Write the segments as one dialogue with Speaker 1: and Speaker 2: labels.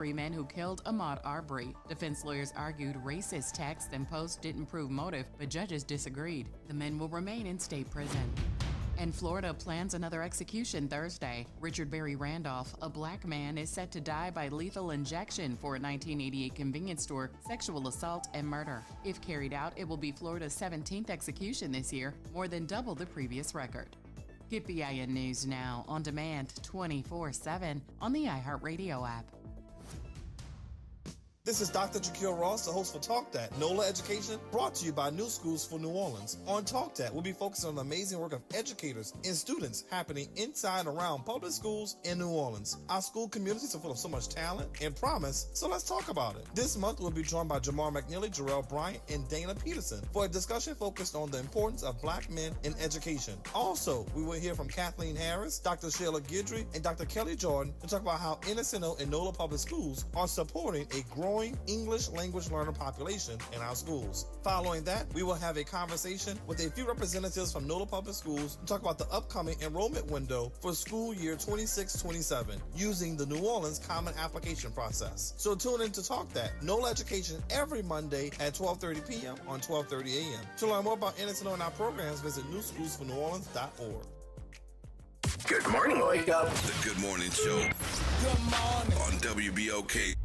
Speaker 1: Three men who killed Ahmaud Arbery. Defense lawyers argued racist texts and posts didn't prove motive, but judges disagreed. The men will remain in state prison. And Florida plans another execution Thursday. Richard Berry Randolph, a black man, is set to die by lethal injection for a 1988 convenience store sexual assault and murder. If carried out, it will be Florida's 17th execution this year, more than double the previous record. Get BIN News now on demand 24/7 on the iHeartRadio app.
Speaker 2: This is Dr. Jaquil Ross, the host for Talk That, NOLA Education, brought to you by New Schools for New Orleans. On Talk That, we'll be focusing on the amazing work of educators and students happening inside and around public schools in New Orleans. Our school communities are full of so much talent and promise, so let's talk about it. This month, we'll be joined by Jamar McNeely, Jarrell Bryant, and Dana Peterson for a discussion focused on the importance of black men in education. Also, we will hear from Kathleen Harris, Dr. Sheila Guidry, and Dr. Kelly Jordan to talk about how NSNO and NOLA Public Schools are supporting a growing English language learner population in our schools. Following that, we will have a conversation with a few representatives from NOLA Public Schools to talk about the upcoming enrollment window for school year 26-27 using the New Orleans Common Application process. So tune in to Talk That, NOLA Education, every Monday at 12:30 p.m. on 12:30 a.m. To learn more about NSNO and our programs, visit newschoolsforneworleans.org.
Speaker 3: Good morning, wake up. The Good Morning Show.
Speaker 2: Good morning.
Speaker 3: On WBOK.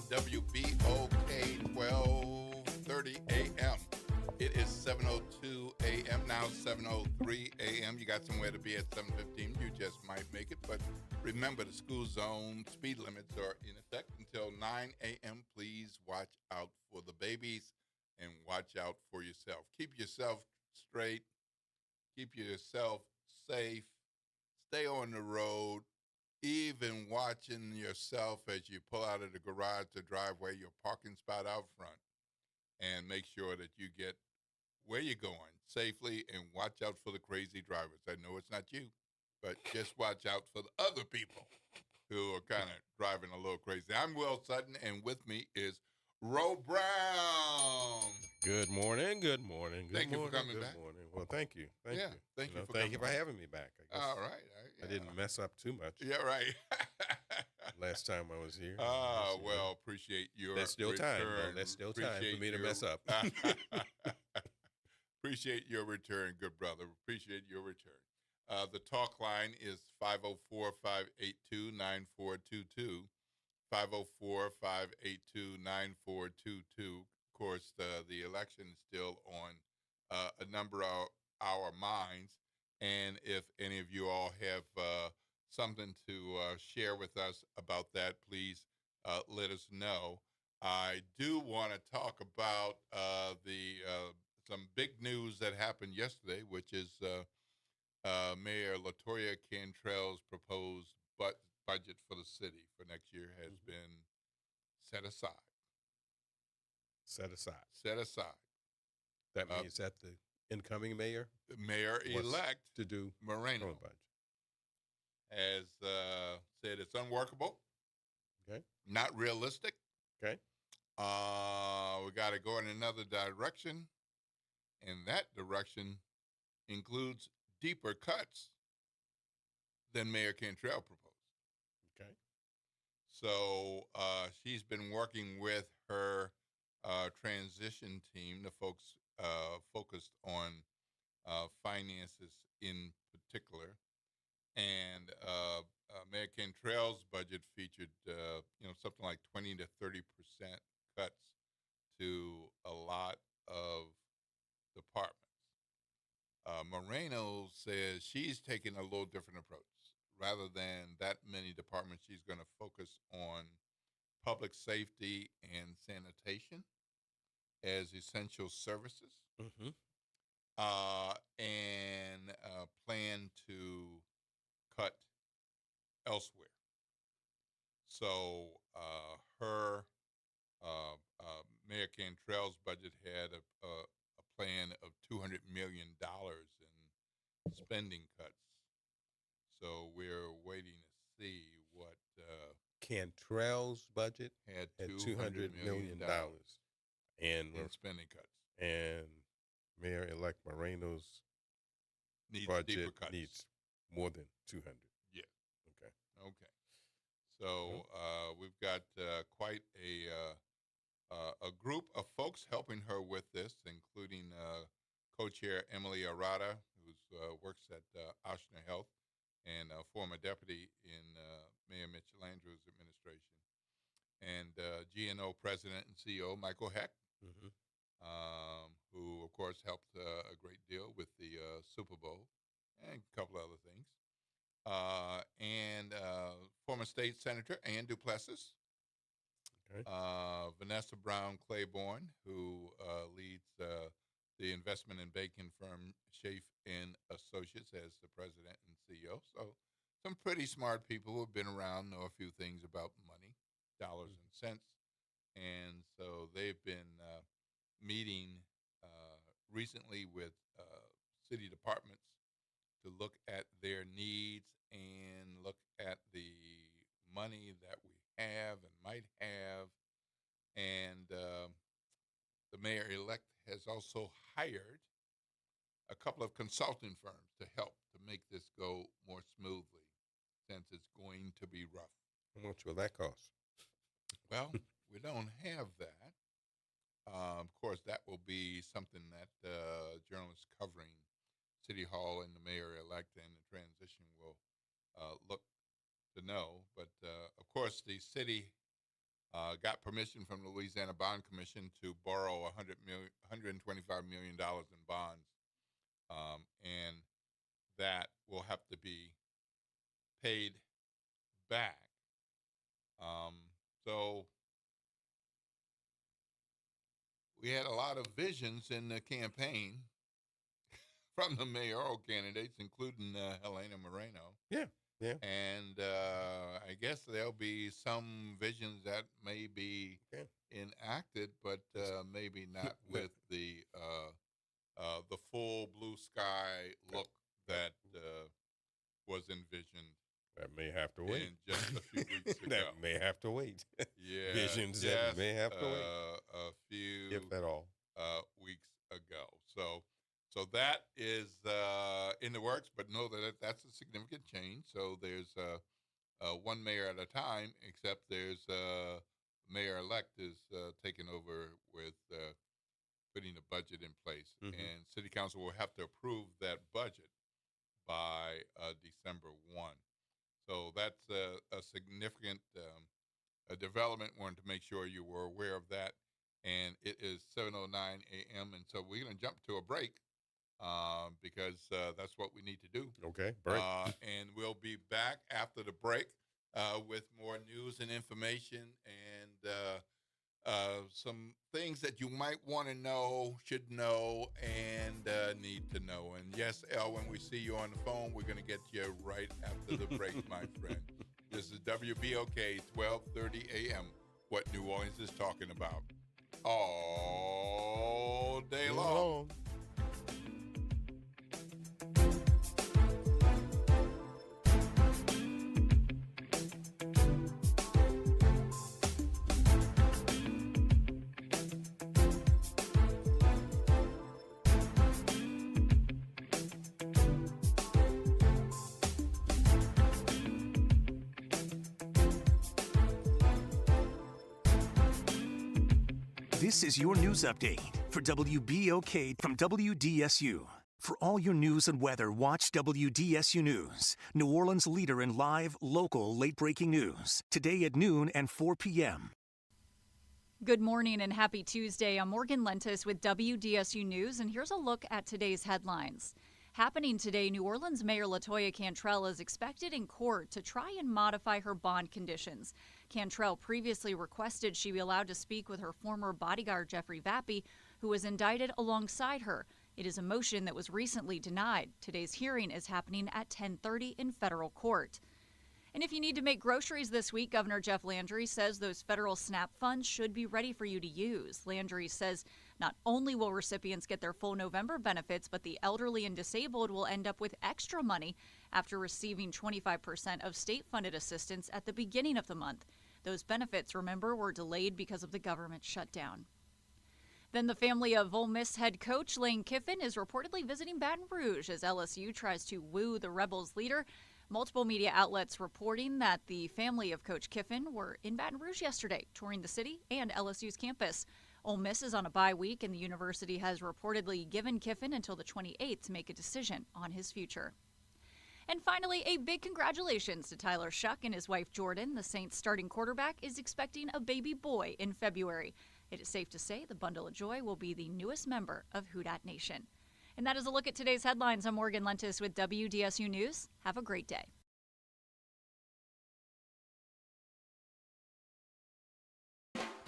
Speaker 4: WBOK 1230 AM. It is 7:02 AM, now 7:03 AM. You got somewhere to be at 7:15. You just might make it. But remember, the school zone speed limits are in effect until 9 AM. Please watch out for the babies and watch out for yourself. Keep yourself straight. Keep yourself safe. Stay on the road. Even watching yourself as you pull out of the garage, the driveway, your parking spot out front, and make sure that you get where you're going safely and watch out for the crazy drivers. I know it's not you, but just watch out for the other people who are kind of driving a little crazy. I'm Will Sutton, and with me is Ro Brown.
Speaker 5: Good morning. Good morning.
Speaker 4: Thank you for coming back.
Speaker 5: Good morning. Well, thank you. Thank you.
Speaker 4: Thank you for
Speaker 5: thank you
Speaker 4: coming
Speaker 5: for
Speaker 4: back.
Speaker 5: having me back. I guess
Speaker 4: All right.
Speaker 5: I didn't mess up too much.
Speaker 4: Yeah, right.
Speaker 5: Last time I was here.
Speaker 4: Well, appreciate your
Speaker 5: There's still
Speaker 4: return.
Speaker 5: time, though. There's still time for me to mess up.
Speaker 4: Appreciate your return, good brother. Appreciate your return. The talk line is 504-582-9422. 504-582-9422. Of course, the election is still on a number of our minds. And if any of you all have something to share with us about that, please let us know. I do want to talk about some big news that happened yesterday, which is Mayor LaToya Cantrell's proposed budget for the city for next year has been set aside.
Speaker 5: Set aside.
Speaker 4: Set aside.
Speaker 5: That means that the incoming mayor,
Speaker 4: Mayor-elect
Speaker 5: to do
Speaker 4: Moreno
Speaker 5: budget.
Speaker 4: has said it's unworkable.
Speaker 5: Okay.
Speaker 4: Not realistic.
Speaker 5: Okay.
Speaker 4: We got to go in another direction, and that direction includes deeper cuts than Mayor Cantrell proposed.
Speaker 5: Okay.
Speaker 4: So she's been working with her transition team, the folks focused on finances in particular, and Mayor Cantrell's budget featured, something like 20 to 30% cuts to a lot of departments. Moreno says she's taking a little different approach. Rather than that many departments, she's going to focus on public safety and sanitation as essential services, and plan to cut elsewhere. So Mayor Cantrell's budget had a plan of $200 million in spending cuts. So we're waiting to see what
Speaker 5: Cantrell's budget
Speaker 4: had
Speaker 5: at
Speaker 4: $200
Speaker 5: million and
Speaker 4: in spending cuts.
Speaker 5: and Mayor-elect Moreno's
Speaker 4: Needs
Speaker 5: budget
Speaker 4: deeper cuts.
Speaker 5: needs more than 200.
Speaker 4: Yeah.
Speaker 5: Okay.
Speaker 4: Okay. So we've got quite a group of folks helping her with this, including co-chair Emily Arata, who works at Ochsner Health, and former deputy in Mayor Mitchell Andrews' administration, and GNO president and CEO Michael Heck,
Speaker 5: Mm-hmm.
Speaker 4: who, of course, helped a great deal with the Super Bowl and a couple other things. And former state senator Ann Duplessis,
Speaker 5: Okay.
Speaker 4: Vanessa Brown Claiborne, who leads the investment and banking firm Schaaf and Associates as the president and CEO. So some pretty smart people who have been around, know a few things about money, dollars and cents. And so they've been meeting recently with city departments to look at their needs and look at the money that we have and might have. And the mayor-elect has also hired a couple of consulting firms to help to make this go more smoothly, since it's going to be rough.
Speaker 5: How much will that cost?
Speaker 4: Well, we don't have that. Of course, that will be something that journalists covering City Hall and the mayor-elect and the transition will look to know. But, of course, the city got permission from the Louisiana Bond Commission to borrow $125 million in bonds, and that will have to be paid back. So we had a lot of visions in the campaign from the mayoral candidates, including Helena Moreno.
Speaker 5: Yeah.
Speaker 4: And I guess there'll be some visions that may be enacted, but maybe not with the full blue sky look that was envisioned.
Speaker 5: That may have to wait.
Speaker 4: In just a few weeks ago.
Speaker 5: That may have to wait.
Speaker 4: Yeah,
Speaker 5: Visions that may have to wait.
Speaker 4: A few
Speaker 5: If at all.
Speaker 4: weeks ago. So that is in the works, but know that that's a significant change. So there's one mayor at a time, except there's mayor-elect is taking over with putting a budget in place.
Speaker 5: Mhm.
Speaker 4: And city council will have to approve that budget by December 1. So that's a significant development. Wanted to make sure you were aware of that. And it is 7:09 a.m. And so we're going to jump to a break because that's what we need to do.
Speaker 5: Okay, break.
Speaker 4: And we'll be back after the break with more news and information and some things that you might want to know, should know, and need to know. And yes, El, when we see you on the phone, we're going to get you right after the break, my friend. This is WBOK 1230 a.m., what New Orleans is talking about all day long.
Speaker 6: This is your news update for WBOK from WDSU. For all your news and weather, watch WDSU News, New Orleans' leader in live, local, late-breaking news. Today at noon and 4 p.m.
Speaker 7: Good morning and happy Tuesday. I'm Morgan Lentis with WDSU News, and here's a look at today's headlines. Happening today, New Orleans Mayor LaToya Cantrell is expected in court to try and modify her bond conditions. Cantrell previously requested she be allowed to speak with her former bodyguard Jeffrey Vappy, who was indicted alongside her. It is a motion that was recently denied. Today's hearing is happening at 10:30 in federal court. And if you need to make groceries this week, Governor Jeff Landry says those federal SNAP funds should be ready for you to use. Landry says not only will recipients get their full November benefits, but the elderly and disabled will end up with extra money after receiving 25% of state-funded assistance at the beginning of the month. Those benefits, remember, were delayed because of the government shutdown. Then the family of Ole Miss head coach Lane Kiffin is reportedly visiting Baton Rouge as LSU tries to woo the Rebels leader. Multiple media outlets reporting that the family of Coach Kiffin were in Baton Rouge yesterday, touring the city and LSU's campus. Ole Miss is on a bye week, and the university has reportedly given Kiffin until the 28th to make a decision on his future. And finally, a big congratulations to Tyler Shuck and his wife Jordan. The Saints starting quarterback is expecting a baby boy in February. It is safe to say the bundle of joy will be the newest member of Who Dat Nation. And that is a look at today's headlines. I'm Morgan Lentis with WDSU News. Have a great day.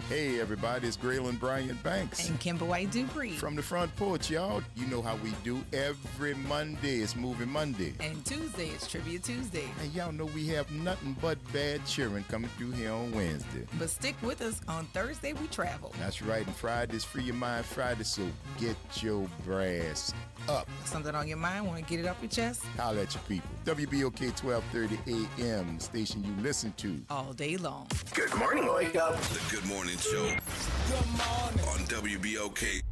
Speaker 8: Hey everybody, it's Graylin Bryant Banks.
Speaker 9: And Kimber White Dupree.
Speaker 8: From the front porch, y'all. You know how we do. Every Monday is Moving Monday.
Speaker 9: And Tuesday is Trivia Tuesday.
Speaker 8: And y'all know we have nothing but bad cheering coming through here on Wednesday.
Speaker 9: But stick with us. On Thursday, we travel.
Speaker 8: That's right. And Friday's Free Your Mind Friday, so get your brass up.
Speaker 9: Something on your mind? Want to get it off your chest?
Speaker 8: Holla at your people. WBOK 1230 AM, the station you listen to.
Speaker 9: All day long.
Speaker 3: Good morning. Wake up. The Good Morning Show. Good morning. On WBOK.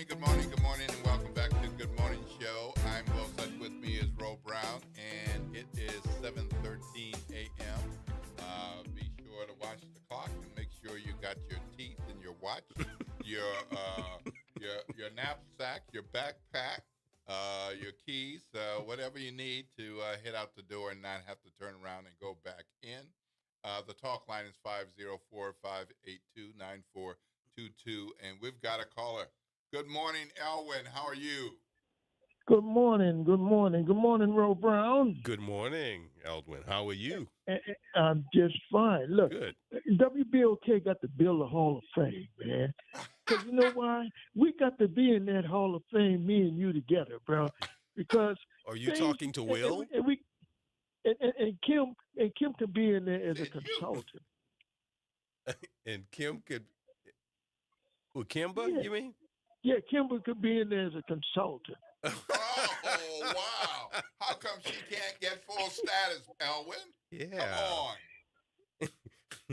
Speaker 4: Good morning, and welcome back to Good Morning Show. I'm Will Such. With me is Ro Brown, and it is 7:13 a.m. Be sure to watch the clock and make sure you got your teeth and your watch, your knapsack, your backpack, your keys, whatever you need to head out the door and not have to turn around and go back in. The talk line is 504-582-9422, and we've got a caller. Good morning, Elwin. How are you?
Speaker 10: Good morning. Good morning. Good morning, Ro Brown.
Speaker 5: Good morning, Eldwin. How are you?
Speaker 10: I'm just fine. Look,
Speaker 5: Good.
Speaker 10: WBOK got to build a Hall of Fame, man. Because you know why? We got to be in that Hall of Fame, me and you together, bro. Because
Speaker 5: are you talking to Will?
Speaker 10: And Kim could be in there as a consultant.
Speaker 5: And Kim could. Well, Kimber, you mean?
Speaker 10: Yeah, Kimber could be in there as a consultant.
Speaker 4: Oh, wow. How come she can't get full status, Elwin?
Speaker 5: Yeah.
Speaker 4: Come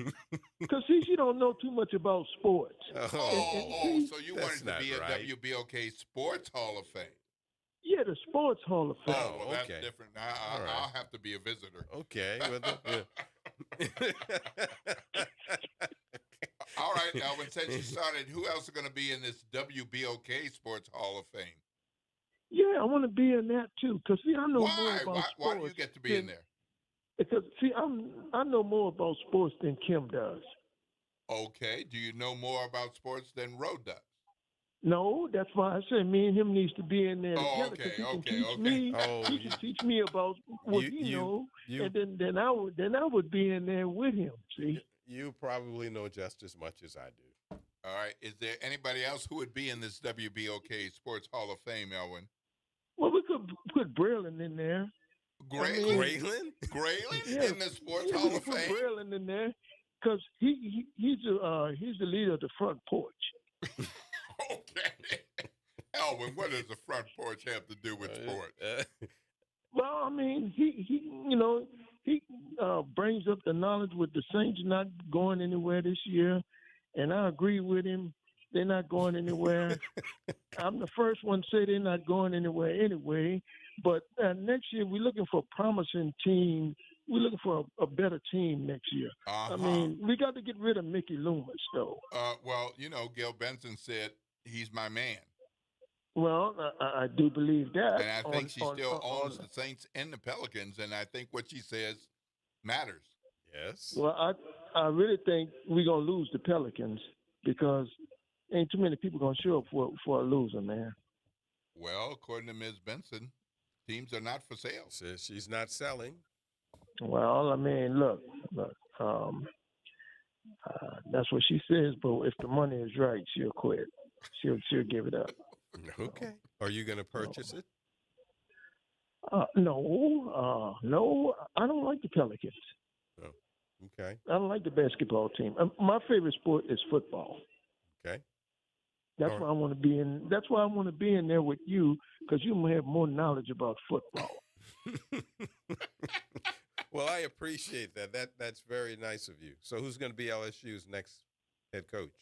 Speaker 4: on.
Speaker 10: Because, see, she don't know too much about sports.
Speaker 4: So you wanted to be a WBOK Sports Hall of Fame?
Speaker 10: Yeah, the Sports Hall of Fame.
Speaker 4: Oh, well, that's different. I'll have to be a visitor.
Speaker 5: Okay.
Speaker 4: All right, Elwin, since you started, who else is going to be in this WBOK Sports Hall of Fame?
Speaker 10: Yeah, I want to be in that, too, because, see, I know more about sports.
Speaker 4: Why do you get to be in there?
Speaker 10: Because, see, I know more about sports than Kim does.
Speaker 4: Okay. Do you know more about sports than Ro does?
Speaker 10: No, that's why I said me and him needs to be in there together.
Speaker 4: Okay.
Speaker 10: He can teach me about what he knows, and then I would be in there with him, see?
Speaker 5: You probably know just as much as I do.
Speaker 4: All right. Is there anybody else who would be in this WBOK Sports Hall of Fame, Elwin?
Speaker 10: Well, we could put Braylon in there.
Speaker 4: Graylin?
Speaker 10: Yeah.
Speaker 4: In the Sports Hall of Fame?
Speaker 10: Put Braylon in there because he's the leader of the front porch.
Speaker 4: Okay. Elwin, what does the front porch have to do with sports?
Speaker 10: Well, I mean, he brings up the knowledge with the Saints not going anywhere this year, and I agree with him. They're not going anywhere. I'm the first one to say they're not going anywhere anyway. But next year, we're looking for a promising team. We're looking for a better team next year. I mean, we got to get rid of Mickey Loomis, though.
Speaker 4: Well, Gil Benson said he's my man.
Speaker 10: Well, I do believe that.
Speaker 4: And I think she still owns the Saints and the Pelicans, and I think what she says matters.
Speaker 5: Yes.
Speaker 10: Well, I really think we're gonna lose the Pelicans because ain't too many people gonna show up for a loser, man.
Speaker 4: Well, according to Ms. Benson, teams are not for sale.
Speaker 5: Says she's not selling.
Speaker 10: Well, I mean, look. That's what she says. But if the money is right, she'll quit. She'll give it up.
Speaker 5: Okay. Are you going to purchase it?
Speaker 10: No. I don't like the Pelicans.
Speaker 5: Oh, okay.
Speaker 10: I don't like the basketball team. My favorite sport is football.
Speaker 5: Okay.
Speaker 10: That's why I want to be in. That's why I want to be in there with you because you may have more knowledge about football.
Speaker 5: Well, I appreciate that. That's very nice of you. So, who's going to be LSU's next head coach?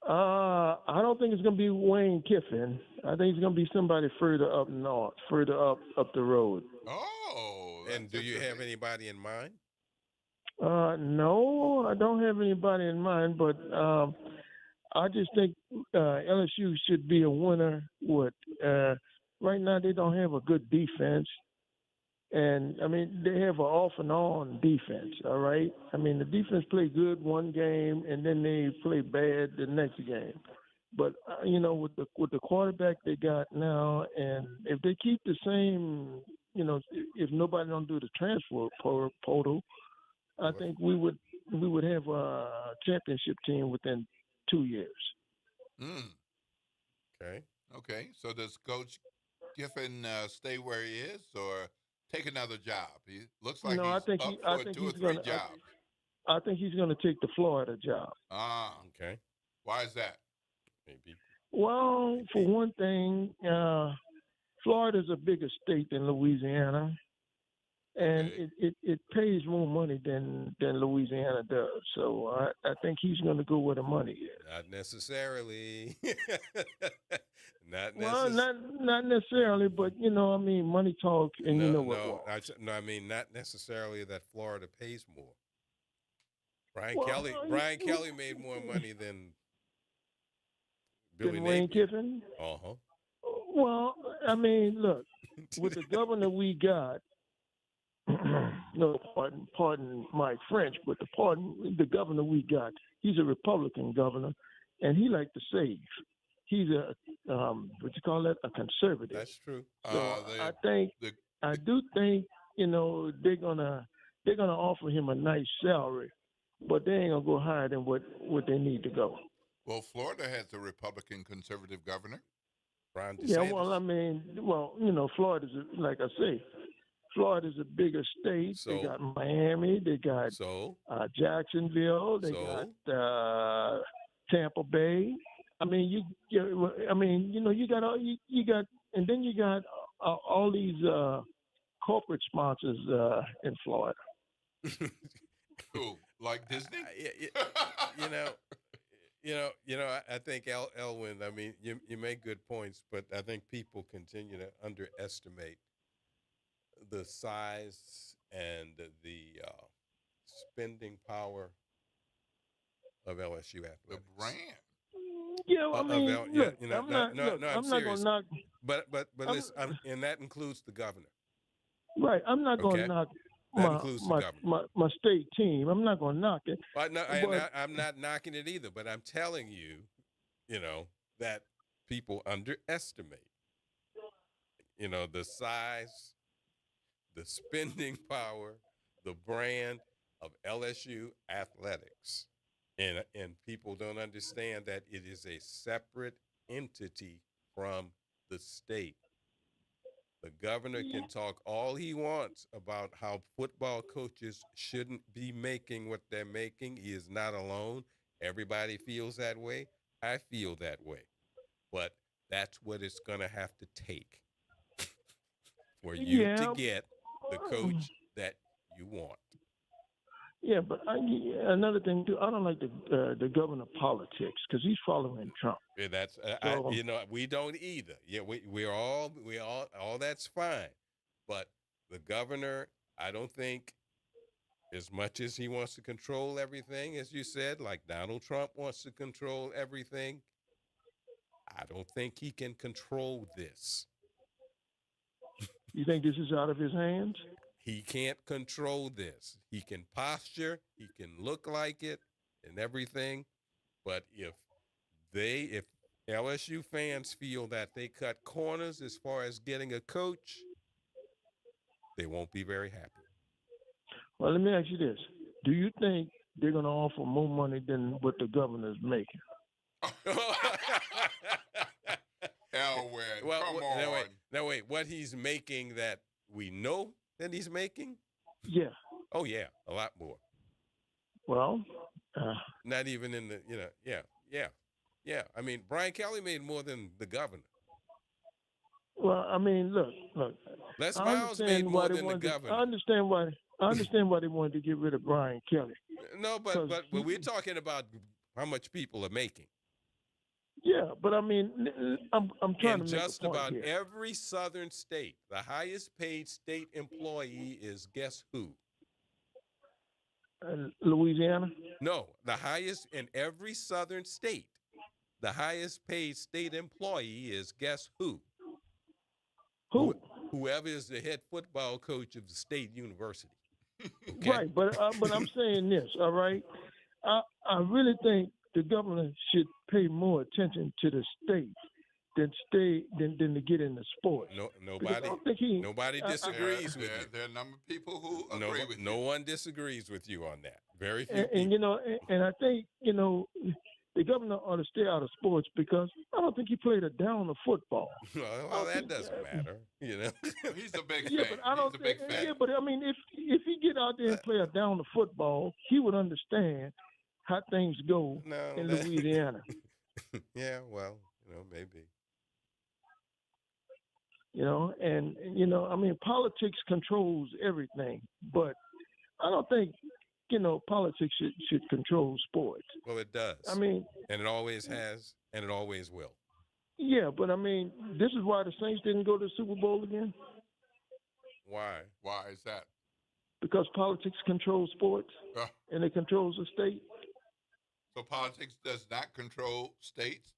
Speaker 10: I don't think it's going to be Wayne Kiffin. I think it's going to be somebody further up north, further up the road.
Speaker 4: Oh.
Speaker 5: And do you have anybody in mind?
Speaker 10: No, I don't have anybody in mind, but I just think LSU should be a winner. Right now, they don't have a good defense. And, I mean, they have an off and on defense, all right? I mean, the defense play good one game, and then they play bad the next game. But, with the quarterback they got now, and if they keep the same, if nobody don't do the transfer portal, I think we would have a championship team within 2 years.
Speaker 4: Okay. So does Coach Kiffin stay where he is, or take another job? He looks like
Speaker 10: I think he's going to take the Florida job.
Speaker 5: Okay.
Speaker 4: Why is that?
Speaker 5: Maybe.
Speaker 10: Well, for one thing, Florida's a bigger state than Louisiana, and it pays more money than Louisiana does. So I think he's going to go where the money is.
Speaker 5: Not necessarily.
Speaker 10: Well, not necessarily, but money talks, and you know what?
Speaker 5: I mean, not necessarily that Florida pays more. Brian Kelly made more money than Billy
Speaker 10: Wayne
Speaker 5: Napier.
Speaker 10: Kiffin.
Speaker 5: Uh-huh.
Speaker 10: Well, I mean, look, with the governor we got, no, pardon my French, but the governor we got, he's a Republican governor, and he like to save. He's a a conservative.
Speaker 5: That's true.
Speaker 10: So I do think they're gonna offer him a nice salary, but they ain't gonna go higher than what they need to go.
Speaker 4: Well, Florida has a Republican conservative governor.
Speaker 5: Ron DeSantis.
Speaker 10: Yeah, well, I mean, Florida's like I say, Florida's a bigger state.
Speaker 5: So,
Speaker 10: they got Miami, they got Jacksonville, they got Tampa Bay. I mean, you got, and then you got all these corporate sponsors in Florida.
Speaker 4: Who, like Disney?
Speaker 5: I think Elwin. I mean, you make good points, but I think people continue to underestimate the size and the spending power of LSU athletics.
Speaker 4: The brand.
Speaker 10: Yeah, I mean, I'm not going to knock.
Speaker 5: But listen, and that includes the governor.
Speaker 10: Right, I'm not going to knock my state team. I'm not going to knock it.
Speaker 5: I'm not knocking it either, but I'm telling you, that people underestimate, the size, the spending power, the brand of LSU athletics. And people don't understand that it is a separate entity from the state. The governor can talk all he wants about how football coaches shouldn't be making what they're making. He is not alone. Everybody feels that way. I feel that way. But that's what it's going to have to take for you to get the coach that you want.
Speaker 10: Yeah, but another thing too, I don't like the governor politics because he's following Trump.
Speaker 5: Yeah, that's we don't either. Yeah, we're all that's fine, but the governor, I don't think, as much as he wants to control everything, as you said, like Donald Trump wants to control everything, I don't think he can control this.
Speaker 10: You think this is out of his hands?
Speaker 5: he can't control this. He can posture, he can look like it and everything. But if LSU fans feel that they cut corners as far as getting a coach, they won't be very happy.
Speaker 10: Well, let me ask you this. Do you think they're going to offer more money than what the governor's making?
Speaker 4: Elwin,
Speaker 5: well,
Speaker 4: come on.
Speaker 5: Now wait. What he's making that we know that he's making?
Speaker 10: Yeah.
Speaker 5: Oh, yeah, a lot more.
Speaker 10: Well,
Speaker 5: not even in the, yeah. I mean, Brian Kelly made more than the governor.
Speaker 10: Well, I mean, look.
Speaker 5: Les Miles made more than the governor.
Speaker 10: I understand why they wanted to get rid of Brian Kelly.
Speaker 5: No, but we're talking about how much people are making.
Speaker 10: Yeah, but I mean, I'm trying to make
Speaker 5: just
Speaker 10: a point
Speaker 5: about
Speaker 10: here.
Speaker 5: every southern state, the highest paid state employee is guess who?
Speaker 10: Louisiana?
Speaker 5: No, the highest in every southern state, the highest paid state employee is guess who?
Speaker 10: Who?
Speaker 5: Whoever is the head football coach of the state university. Okay?
Speaker 10: Right, but I'm saying this, all right? I really think the governor should pay more attention to the state than to get into sports.
Speaker 5: Nobody disagrees with you.
Speaker 4: There are a number of people who agree with you.
Speaker 5: No one disagrees with you on that. Very few
Speaker 10: people. And I think, the governor ought to stay out of sports because I don't think he played a down of football.
Speaker 5: Well, that doesn't matter,
Speaker 4: He's a big fan.
Speaker 10: Yeah, but I don't
Speaker 4: He's a big fan.
Speaker 10: Yeah, but I mean, if he get out there and play a down of football, he would understand how things go in Louisiana.
Speaker 5: Yeah, well, maybe.
Speaker 10: I mean, politics controls everything, but I don't think, politics should control sports.
Speaker 5: Well, it does.
Speaker 10: I mean,
Speaker 5: and it always has, and it always will.
Speaker 10: Yeah, but I mean, this is why the Saints didn't go to the Super Bowl again.
Speaker 5: Why?
Speaker 4: Why is that?
Speaker 10: Because politics controls sports, and it controls the state.
Speaker 4: So politics does not control states,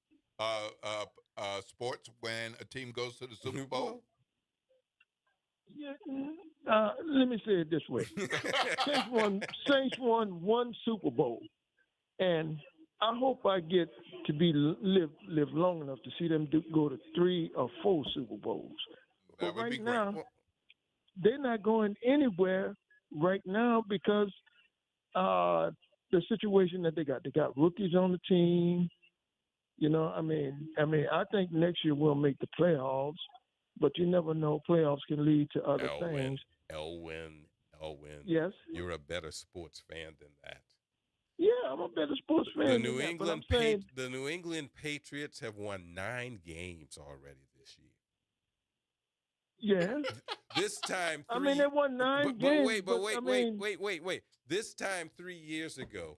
Speaker 4: sports when a team goes to the Super Bowl?
Speaker 10: Yeah, let me say it this way: Saints won one Super Bowl, and I hope I get to live long enough to see them go to 3 or 4 Super Bowls. But right now, they're not going anywhere right now because the situation that they got. They got rookies on the team. I mean, I think next year we'll make the playoffs, but you never know. Playoffs can lead to other things.
Speaker 5: Elwin.
Speaker 10: Yes.
Speaker 5: You're a better sports fan than that.
Speaker 10: Yeah, I'm a better sports fan.
Speaker 5: The New England Patriots have won 9 games already this
Speaker 10: year. Yeah.
Speaker 5: This time,
Speaker 10: I mean, they won 9 games.
Speaker 5: Wait. This time 3 years ago,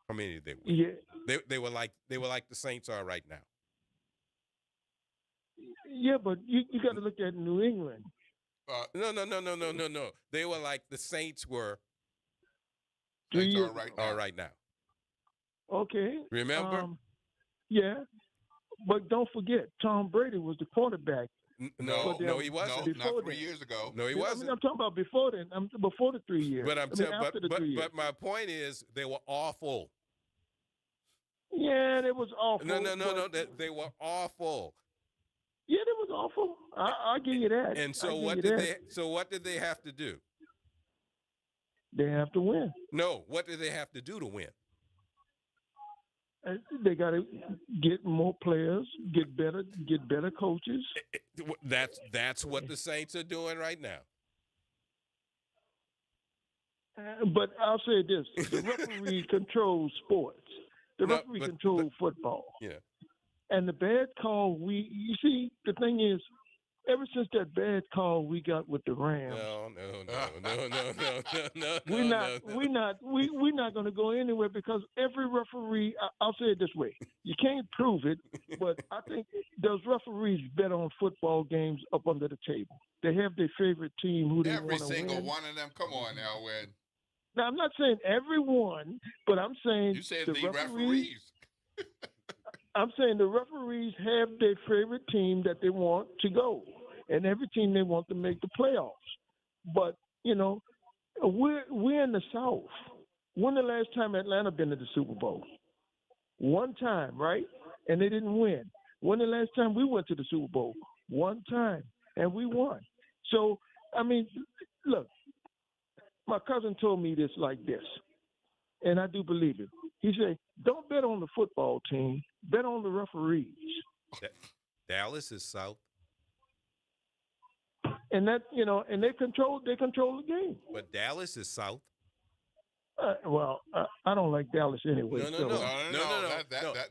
Speaker 5: how many did they win?
Speaker 10: Yeah.
Speaker 5: They were like the Saints are right now.
Speaker 10: Yeah, but you got to look at New England.
Speaker 5: No. They were like the Saints were.
Speaker 4: Saints are
Speaker 5: right now.
Speaker 10: Okay.
Speaker 5: Remember?
Speaker 10: Yeah, but don't forget, Tom Brady was the quarterback.
Speaker 5: No, he wasn't.
Speaker 4: No, not 3 years ago.
Speaker 5: No, he wasn't.
Speaker 10: I'm talking about before then. Before the 3 years.
Speaker 5: But my point is, they were awful.
Speaker 10: Yeah, it was awful.
Speaker 5: No. They were awful.
Speaker 10: Yeah, it was awful. I give you that.
Speaker 5: And so what did they have to do?
Speaker 10: They have to win.
Speaker 5: No, what do they have to do to win?
Speaker 10: They got to get more players, get better coaches.
Speaker 5: That's what the Saints are doing right now.
Speaker 10: But I'll say this: the referee controls sports. The referee controls football.
Speaker 5: Yeah.
Speaker 10: And the bad call, you see, the thing is, ever since that bad call we got with the Rams, we're not going to go anywhere because every referee. I'll say it this way: you can't prove it, but I think those referees bet on football games up under the table. They have their favorite team who they want to win.
Speaker 4: Every single one of them. Come on, Elwin.
Speaker 10: Now I'm not saying everyone, but I'm saying
Speaker 4: you said the referees. I'm
Speaker 10: saying the referees have their favorite team that they want to go. and every team they want to make the playoffs. But we're in the South. When the last time Atlanta been to the Super Bowl? One time, right? And they didn't win. When the last time we went to the Super Bowl? One time, and we won. So, I mean, look, my cousin told me this like this, and I do believe it. He said, don't bet on the football team, bet on the referees.
Speaker 5: Dallas is South.
Speaker 10: And that, and they control the game.
Speaker 5: But Dallas is South.
Speaker 10: I don't like Dallas anyway.
Speaker 5: No.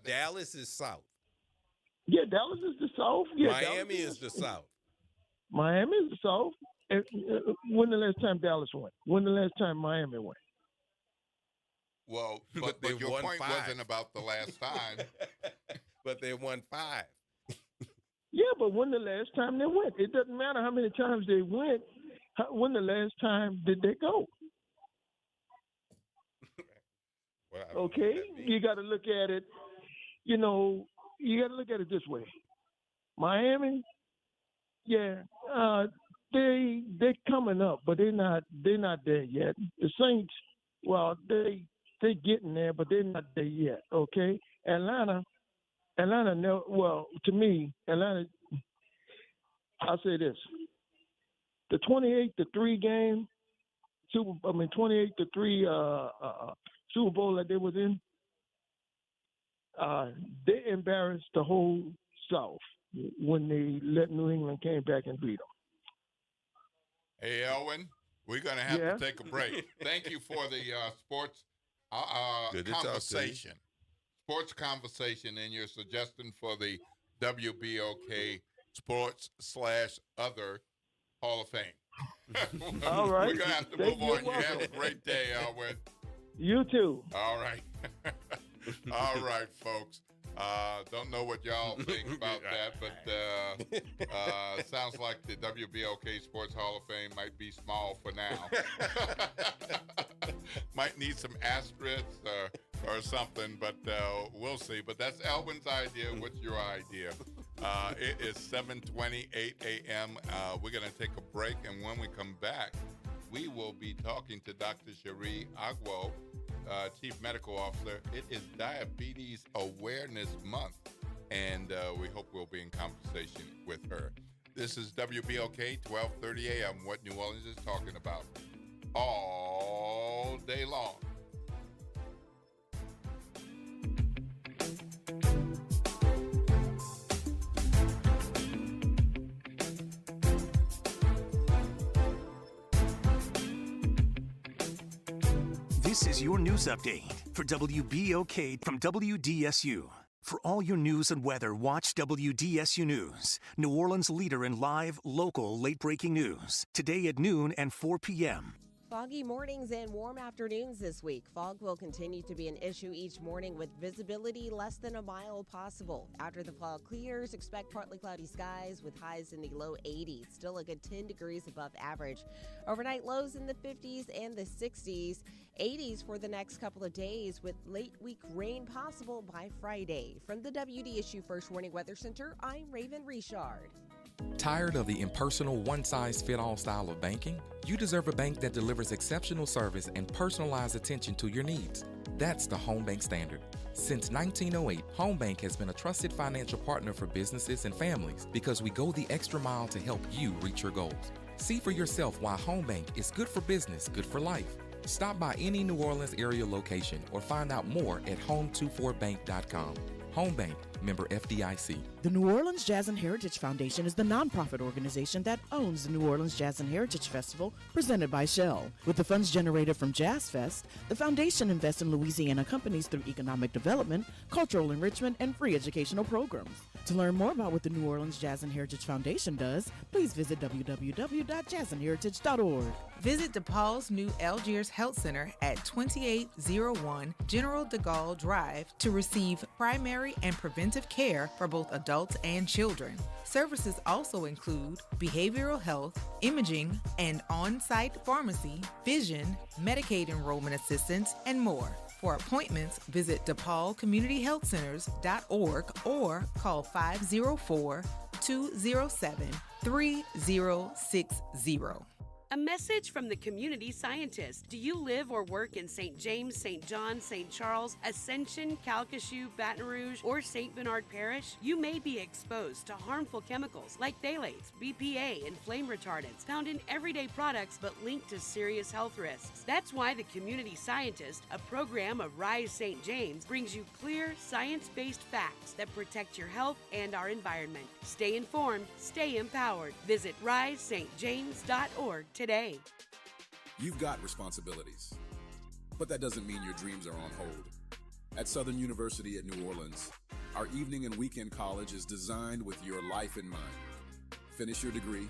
Speaker 5: Dallas is South.
Speaker 10: Yeah, Dallas is the South. Yeah,
Speaker 5: Miami is the South.
Speaker 10: Miami is the South. And, when the last time Dallas won? When the last time Miami won?
Speaker 4: Well, but your point wasn't about the last time.
Speaker 5: But they won 5.
Speaker 10: Yeah, but when the last time they went? It doesn't matter how many times they went. When the last time did they go? Okay, you got to look at it. You got to look at it this way. Miami, yeah, they're coming up, but they're not there yet. The Saints, well, they're getting there, but they're not there yet. Okay, Atlanta, no. Well, to me, Atlanta, I'll say this: the 28-3 game, 28-3 Super Bowl that they was in, they embarrassed the whole South when they let New England came back and beat them.
Speaker 4: Hey, Elwin, we're going to have to take a break. Thank you for the sports conversation. Sports conversation and your suggestion for the WBOK Sports/Other Hall of Fame.
Speaker 10: All right.
Speaker 4: We're going to have to move on. You have a great day, Elwin.
Speaker 10: You too.
Speaker 4: All right. All right, folks. Don't know what y'all think about that, but sounds like the WBOK Sports Hall of Fame might be small for now. Might need some asterisks or something, but we'll see. But that's Elvin's idea. What's your idea? It is 7:28 a.m. We're going to take a break, and when we come back, we will be talking to Dr. Cherie Agwo, Chief Medical Officer. It is Diabetes Awareness Month, and we hope we'll be in conversation with her. This is WBOK, 12:30 a.m., what New Orleans is talking about all day long.
Speaker 6: This is your news update for WBOK from WDSU. For all your news and weather, watch WDSU News, New Orleans' leader in live, local, late-breaking news. Today at noon and 4 p.m.
Speaker 11: Foggy mornings and warm afternoons this week. Fog will continue to be an issue each morning with visibility less than a mile possible. After the fog clears, expect partly cloudy skies with highs in the low 80s, still a good 10 degrees above average. Overnight lows in the 50s and the 60s, 80s for the next couple of days with late week rain possible by Friday. From the WDSU First Warning Weather Center, I'm Raven Richard.
Speaker 12: Tired of the impersonal, one-size-fit-all style of banking? You deserve a bank that delivers exceptional service and personalized attention to your needs. That's the Home Bank Standard. Since 1908, Home Bank has been a trusted financial partner for businesses and families because we go the extra mile to help you reach your goals. See for yourself why Home Bank is good for business, good for life. Stop by any New Orleans area location or find out more at home24bank.com. Home Bank, member FDIC.
Speaker 13: The New Orleans Jazz and Heritage Foundation is the nonprofit organization that owns the New Orleans Jazz and Heritage Festival presented by Shell. With the funds generated from Jazz Fest, the foundation invests in Louisiana companies through economic development, cultural enrichment, and free educational programs. To learn more about what the New Orleans Jazz and Heritage Foundation does, please visit www.jazzandheritage.org.
Speaker 9: Visit DePaul's new Algiers Health Center at 2801 General de Gaulle Drive to receive primary and preventive care for both adults and children. Services also include behavioral health, imaging, and on-site pharmacy, vision, Medicaid enrollment assistance, and more. For appointments, visit DePaulCommunityHealthCenters.org or call 504-2 207-3060.
Speaker 14: A message from the community scientist. Do you live or work in St. James, St. John, St. Charles, Ascension, Calcasieu, Baton Rouge, or St. Bernard Parish? You may be exposed to harmful chemicals like phthalates, BPA, and flame retardants found in everyday products but linked to serious health risks. That's why the community scientist, a program of Rise St. James, brings you clear, science-based facts that protect your health and our environment. Stay informed, stay empowered. Visit risestjames.org today.
Speaker 15: You've got responsibilities, but that doesn't mean your dreams are on hold. At Southern University at New Orleans, our evening and weekend college is designed with your life in mind. Finish your degree,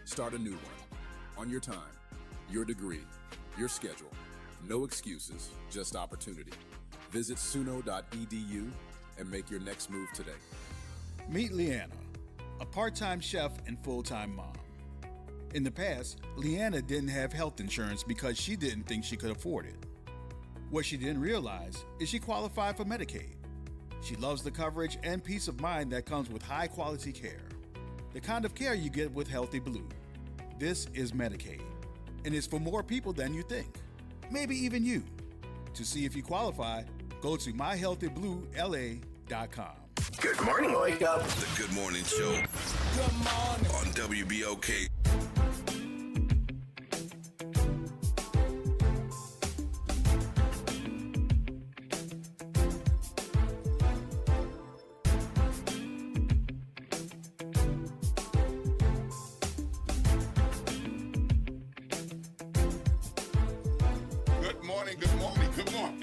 Speaker 15: start a new one, on your time, your degree, your schedule. No excuses, just opportunity. Visit suno.edu and make your next move today.
Speaker 16: Meet Leanna, a part-time chef and full-time mom. In the past, Leanna didn't have health insurance because she didn't think she could afford it. What she didn't realize is she qualified for Medicaid. She loves the coverage and peace of mind that comes with high-quality care. The kind of care you get with Healthy Blue. This is Medicaid, and it's for more people than you think. Maybe even you. To see if you qualify, go to myhealthybluela.com.
Speaker 3: Good morning, wake up. The Good Morning Show. Good morning. On WBOK.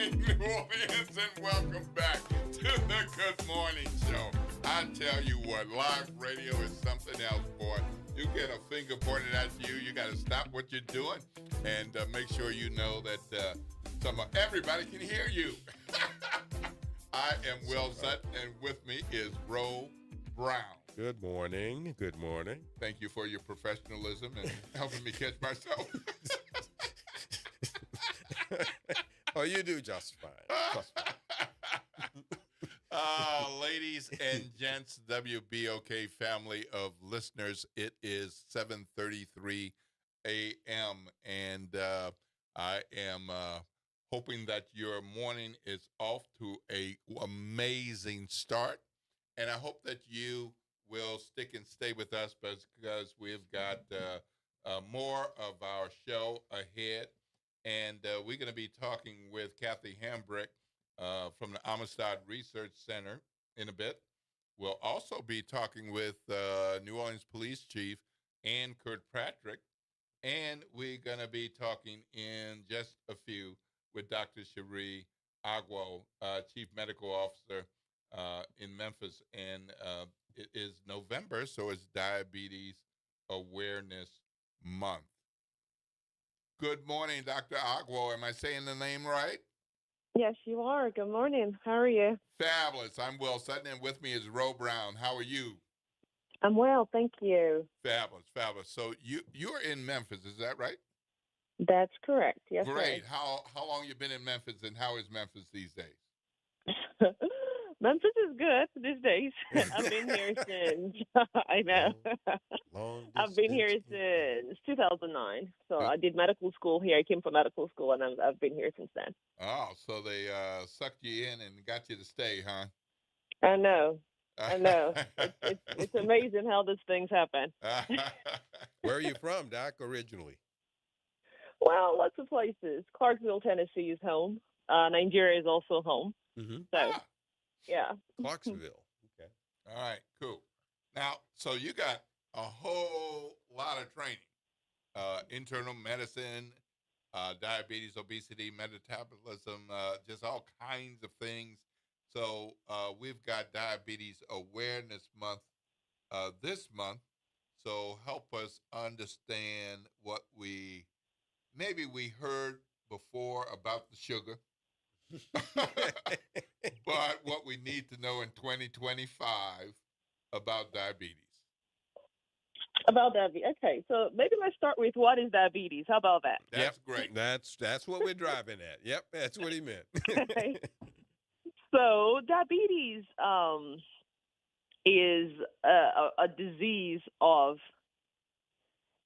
Speaker 4: New Orleans, and welcome back to the Good Morning Show. I tell you what, live radio is something else, boy. You get a finger pointed at you, you got to stop what you're doing and make sure you know that everybody can hear you. I am Will Sutton, and with me is Ro Brown.
Speaker 5: Good morning. Good morning.
Speaker 4: Thank you for your professionalism and helping me catch myself.
Speaker 5: Oh, you do just fine.
Speaker 4: Ladies and gents, WBOK family of listeners, it is 7:33 a.m. and I am hoping that your morning is off to an amazing start. And I hope that you will stick and stay with us because we've got more of our show ahead. And we're going to be talking with Kathy Hambrick from the Amistad Research Center in a bit. We'll also be talking with New Orleans Police Chief Ann Kirkpatrick. And we're going to be talking in just a few with Dr. Cherie Agwo, Chief Medical Officer in Memphis. And it is November, so it's Diabetes Awareness Month. Good morning, Dr. Agwo. Am I saying the name right?
Speaker 17: Yes, you are. Good morning. How are you?
Speaker 4: Fabulous. I'm Will Sutton, and with me is Ro Brown. How are you?
Speaker 17: I'm well, thank you.
Speaker 4: Fabulous, fabulous. So you're in Memphis, is that right?
Speaker 17: That's correct. Yes.
Speaker 4: Great. How long you been in Memphis, and how is Memphis these days?
Speaker 17: Memphis is good these days. I've been here since, I know. I've been here since 2009. So I did medical school here. I came from medical school, and I've been here since then.
Speaker 4: Oh, so they sucked you in and got you to stay, huh?
Speaker 17: I know. It's amazing how these things happen.
Speaker 5: Where are you from, Doc, originally?
Speaker 17: Well, lots of places. Clarksville, Tennessee is home. Nigeria is also home.
Speaker 5: Mm-hmm.
Speaker 17: So. Yeah.
Speaker 5: Clarksville. Okay.
Speaker 4: All right, cool. Now, so you got a whole lot of training. Internal medicine, diabetes, obesity, metabolism, just all kinds of things. So we've got Diabetes Awareness Month this month. So help us understand what we heard before about the sugar. But what we need to know in 2025 about diabetes.
Speaker 17: About diabetes. Okay, so maybe let's start with what is diabetes. How about that?
Speaker 4: That's great.
Speaker 5: That's what we're driving at. Yep, that's what he meant.
Speaker 17: Okay. So diabetes is a disease of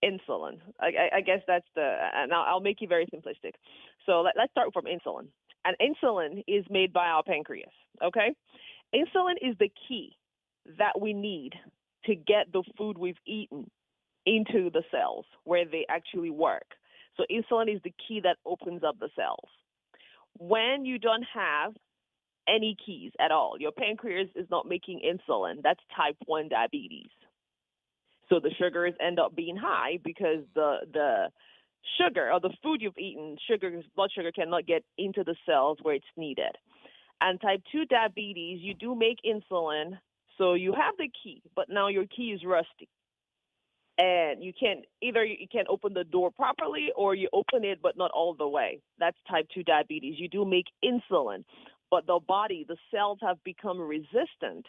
Speaker 17: insulin. I guess that's and I'll make it very simplistic. So let's start from insulin. And insulin is made by our pancreas, okay? Insulin is the key that we need to get the food we've eaten into the cells where they actually work. So insulin is the key that opens up the cells. When you don't have any keys at all, your pancreas is not making insulin, that's type 1 diabetes. So the sugars end up being high because the sugar or the food you've eaten, blood sugar cannot get into the cells where it's needed. And type 2 diabetes, you do make insulin, so you have the key, but now your key is rusty. And you can't open the door properly, or you open it but not all the way. That's type 2 diabetes. You do make insulin, but the cells have become resistant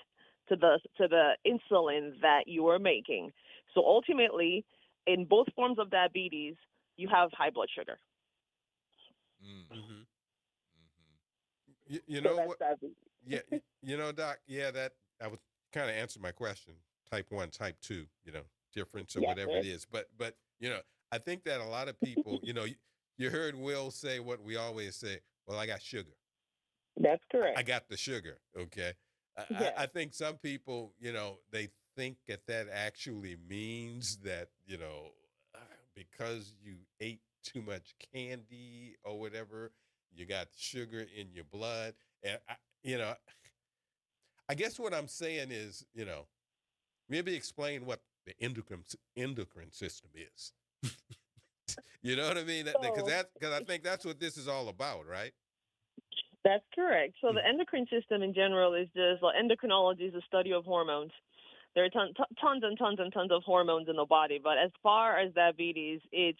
Speaker 17: to the insulin that you are making. So ultimately, in both forms of diabetes, you have high blood sugar.
Speaker 5: Mm-hmm. You know what? Yeah, you know, Doc. Yeah, that I was kind of answered my question. Type 1, type 2. Difference or whatever it is. But I think that a lot of people, you heard Will say what we always say. Well, I got sugar.
Speaker 17: That's correct.
Speaker 5: I got the sugar. Okay. I think some people, they think that actually means that, because you ate too much candy or whatever, you got sugar in your blood. And, I guess what I'm saying is, maybe explain what the endocrine system is. You know what I mean? Because I think that's what this is all about, right?
Speaker 17: That's correct. So the endocrine system in general is just, endocrinology is the study of hormones. There are tons and tons and tons of hormones in the body, but as far as diabetes, it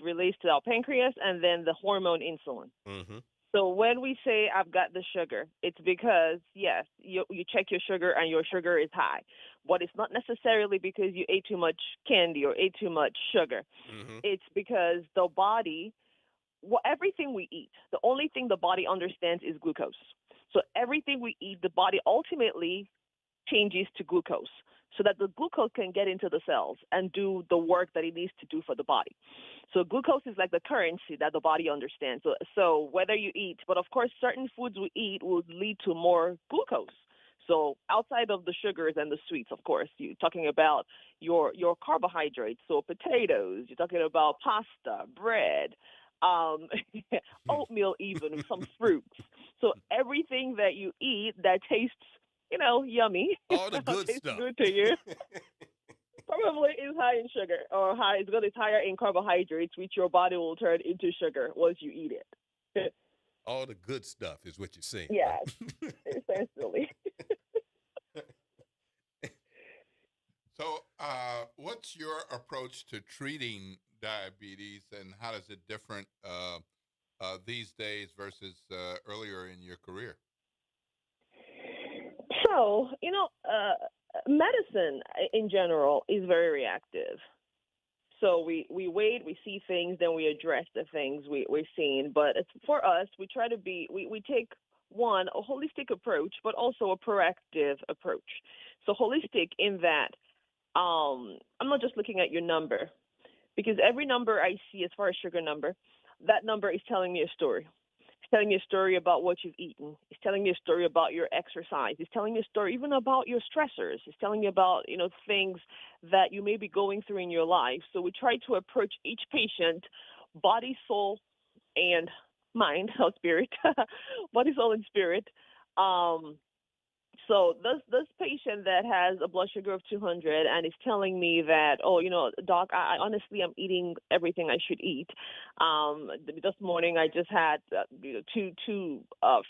Speaker 17: relates to our pancreas and then the hormone insulin.
Speaker 5: Mm-hmm.
Speaker 17: So when we say I've got the sugar, it's because, yes, you check your sugar and your sugar is high. But it's not necessarily because you ate too much candy or ate too much sugar.
Speaker 5: Mm-hmm.
Speaker 17: It's because the body, everything we eat, the only thing the body understands is glucose. So everything we eat, the body ultimately changes to glucose so that the glucose can get into the cells and do the work that it needs to do for the body. So glucose is like the currency that the body understands. So whether you eat, but of course, certain foods we eat will lead to more glucose. So outside of the sugars and the sweets, of course, you're talking about your carbohydrates. So potatoes, you're talking about pasta, bread, oatmeal, even some fruits. So everything that you eat that tastes, yummy,
Speaker 5: all the good
Speaker 17: tastes
Speaker 5: stuff,
Speaker 17: good to you, probably is high in sugar or it's higher in carbohydrates, which your body will turn into sugar once you eat it.
Speaker 5: All the good stuff is what you're saying.
Speaker 17: Yeah,
Speaker 5: right?
Speaker 17: essentially.
Speaker 4: So, what's your approach to treating diabetes, and how does it different these days versus earlier in your career?
Speaker 17: So, medicine in general is very reactive. So we wait, we see things, then we address the things we're seeing. But for us, we try to we take, one, a holistic approach, but also a proactive approach. So holistic in that I'm not just looking at your number, because every number I see as far as sugar number, that number is telling me a story. It's telling me a story about what you've eaten. It's telling me a story about your exercise. It's telling me a story even about your stressors. It's telling me about, things that you may be going through in your life. So we try to approach each patient, body, soul, and mind, or spirit, body, soul, and spirit. So this patient that has a blood sugar of 200 and is telling me that, doc, I honestly am eating everything I should eat. This morning I just had two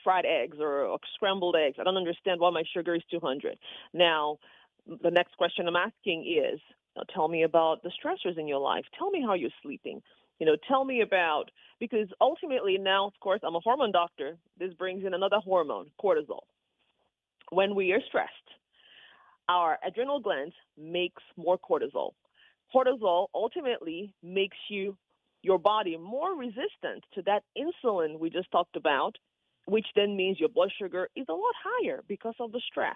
Speaker 17: fried eggs or scrambled eggs. I don't understand why my sugar is 200. Now, the next question I'm asking is, tell me about the stressors in your life. Tell me how you're sleeping. Tell me about, because ultimately now, of course, I'm a hormone doctor. This brings in another hormone, cortisol. When we are stressed, our adrenal glands makes more cortisol. Cortisol ultimately makes your body more resistant to that insulin we just talked about, which then means your blood sugar is a lot higher because of the stress.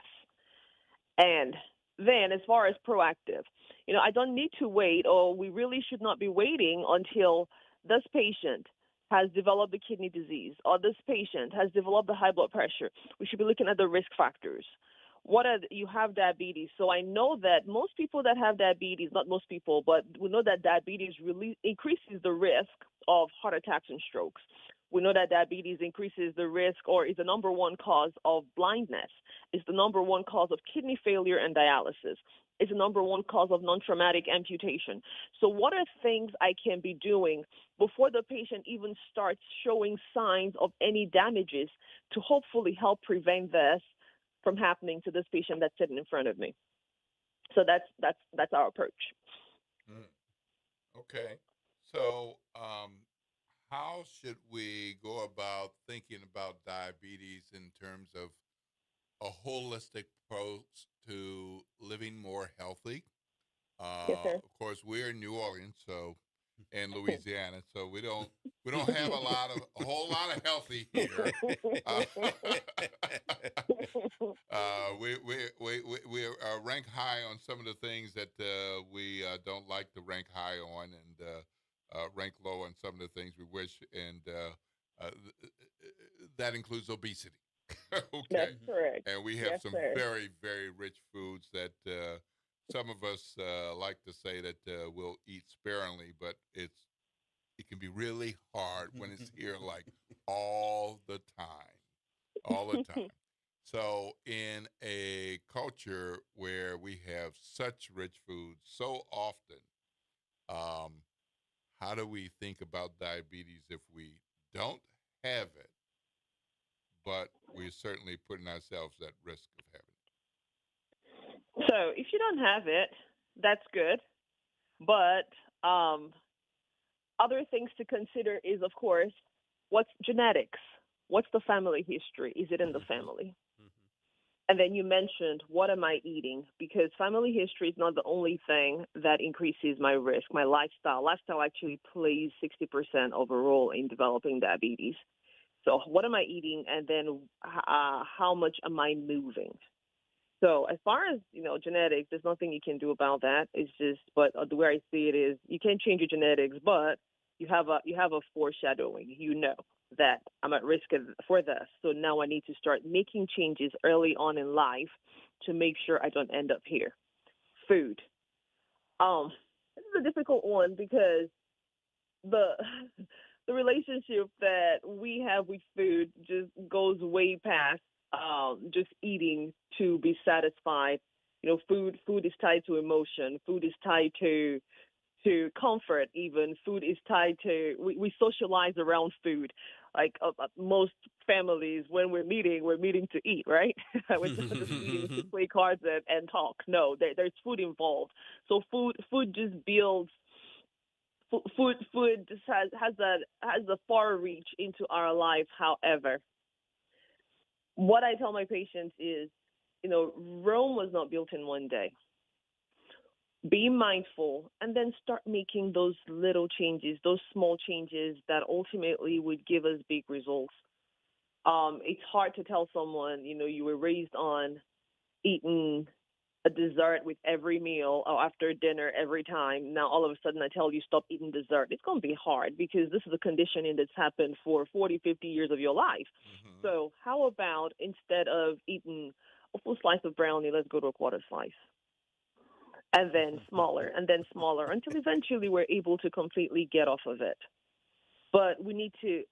Speaker 17: And then, as far as proactive, I don't need to wait, or we really should not be waiting until this patient has developed the kidney disease or this patient has developed the high blood pressure. We should be looking at the risk factors. You have diabetes. So I know that most people that have diabetes, not most people, but we know that diabetes really increases the risk of heart attacks and strokes. We know that diabetes increases the risk, or is the number one cause of blindness. It's the number one cause of kidney failure and dialysis. It's the number one cause of non-traumatic amputation. So what are things I can be doing before the patient even starts showing signs of any damages to hopefully help prevent this from happening to this patient that's sitting in front of me? So that's our approach.
Speaker 4: Okay. So how should we go about thinking about diabetes in terms of a holistic approach to living more healthy?
Speaker 17: Yes, sir.
Speaker 4: Of course, we're in New Orleans, and Louisiana, so we don't have a whole lot of healthy here. We rank high on some of the things that we don't like to rank high on, and rank low on some of the things we wish, and that includes obesity. Okay.
Speaker 17: That's correct.
Speaker 4: And we have
Speaker 17: Yes,
Speaker 4: some
Speaker 17: sir.
Speaker 4: very, very rich foods that some of us like to say that we'll eat sparingly, but it can be really hard when it's here like all the time. So in a culture where we have such rich foods so often, how do we think about diabetes if we don't have it, but we're certainly putting ourselves at risk of having it?
Speaker 17: So if you don't have it, that's good. But other things to consider is, of course, what's genetics? What's the family history? Is it in the family? And then you mentioned, what am I eating? Because family history is not the only thing that increases my risk. My lifestyle actually plays 60% of a role in developing diabetes. So what am I eating? And then how much am I moving? So as far as, genetics, there's nothing you can do about that. It's just, but the way I see it is, you can't change your genetics, but you have a foreshadowing. You know that I'm at risk for this. So now I need to start making changes early on in life to make sure I don't end up here. Food. This is a difficult one because the relationship that we have with food just goes way past just eating to be satisfied. Food is tied to emotion. Food is tied to comfort. Even food is tied to we socialize around food. Like most families, when we're meeting to eat, right? We're not just eating to play cards and talk. No, there's food involved. So food just builds. Food just has a far reach into our life. However, what I tell my patients is, Rome was not built in one day. Be mindful and then start making those little changes, those small changes that ultimately would give us big results. It's hard to tell someone, you were raised on eating a dessert with every meal or after dinner every time. Now, all of a sudden, I tell you stop eating dessert. It's going to be hard because this is a conditioning that's happened for 40, 50 years of your life. So how about instead of eating a full slice of brownie, let's go to a quarter slice? And then smaller until eventually we're able to completely get off of it. But we need to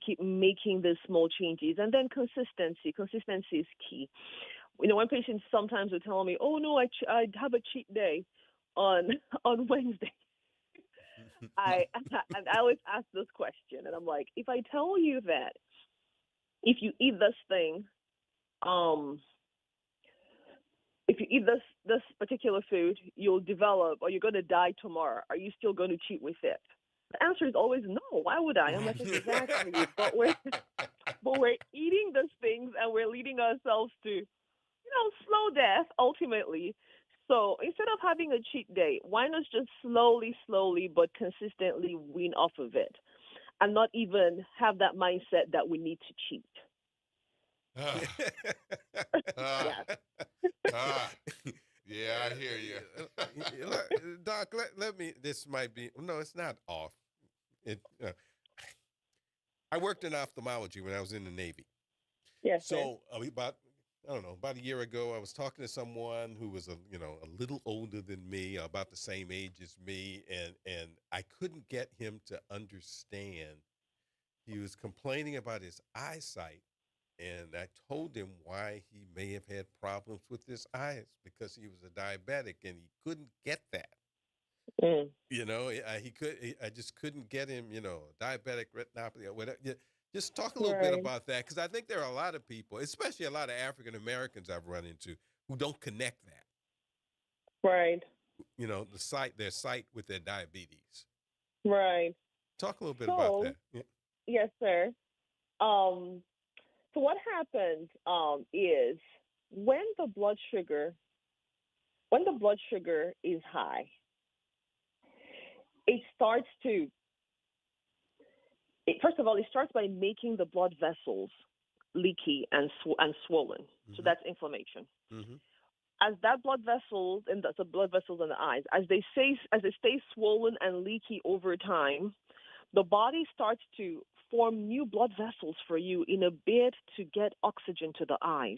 Speaker 17: keep making these small changes, and then consistency. Consistency is key. When patients sometimes will tell me, "Oh no, I have a cheat day on Wednesday." I always ask this question, and I'm like, if I tell you that if you eat this thing, if you eat this particular food, you'll develop or you're going to die tomorrow. Are you still going to cheat with it? The answer is always no. Why would I? I'm like, exactly. But we're eating these things and we're leading ourselves to, slow death ultimately. So instead of having a cheat day, why not just slowly, but consistently wean off of it and not even have that mindset that we need to cheat?
Speaker 4: Yeah, I hear you.
Speaker 5: Doc, let me, this might be, no, it's not off. I worked in ophthalmology when I was in the Navy.
Speaker 17: Yes.
Speaker 5: So about a year ago, I was talking to someone who was a little older than me, about the same age as me, and I couldn't get him to understand. He was complaining about his eyesight, and I told him why he may have had problems with his eyes, because he was a diabetic and he couldn't get that.
Speaker 17: Mm.
Speaker 5: I just couldn't get him, diabetic retinopathy or whatever. Just talk a little bit about that, because I think there are a lot of people, especially a lot of African Americans I've run into, who don't connect that.
Speaker 17: Right.
Speaker 5: Their sight with their diabetes.
Speaker 17: Right.
Speaker 5: Talk a little bit about that. Yeah.
Speaker 17: Yes, sir. So what happens is when the blood sugar is high, first of all, it starts by making the blood vessels leaky and swollen. Mm-hmm. So that's inflammation. Mm-hmm. As that blood vessels and the blood vessels in the eyes, as they stay swollen and leaky over time, the body starts to form new blood vessels for you in a bid to get oxygen to the eyes.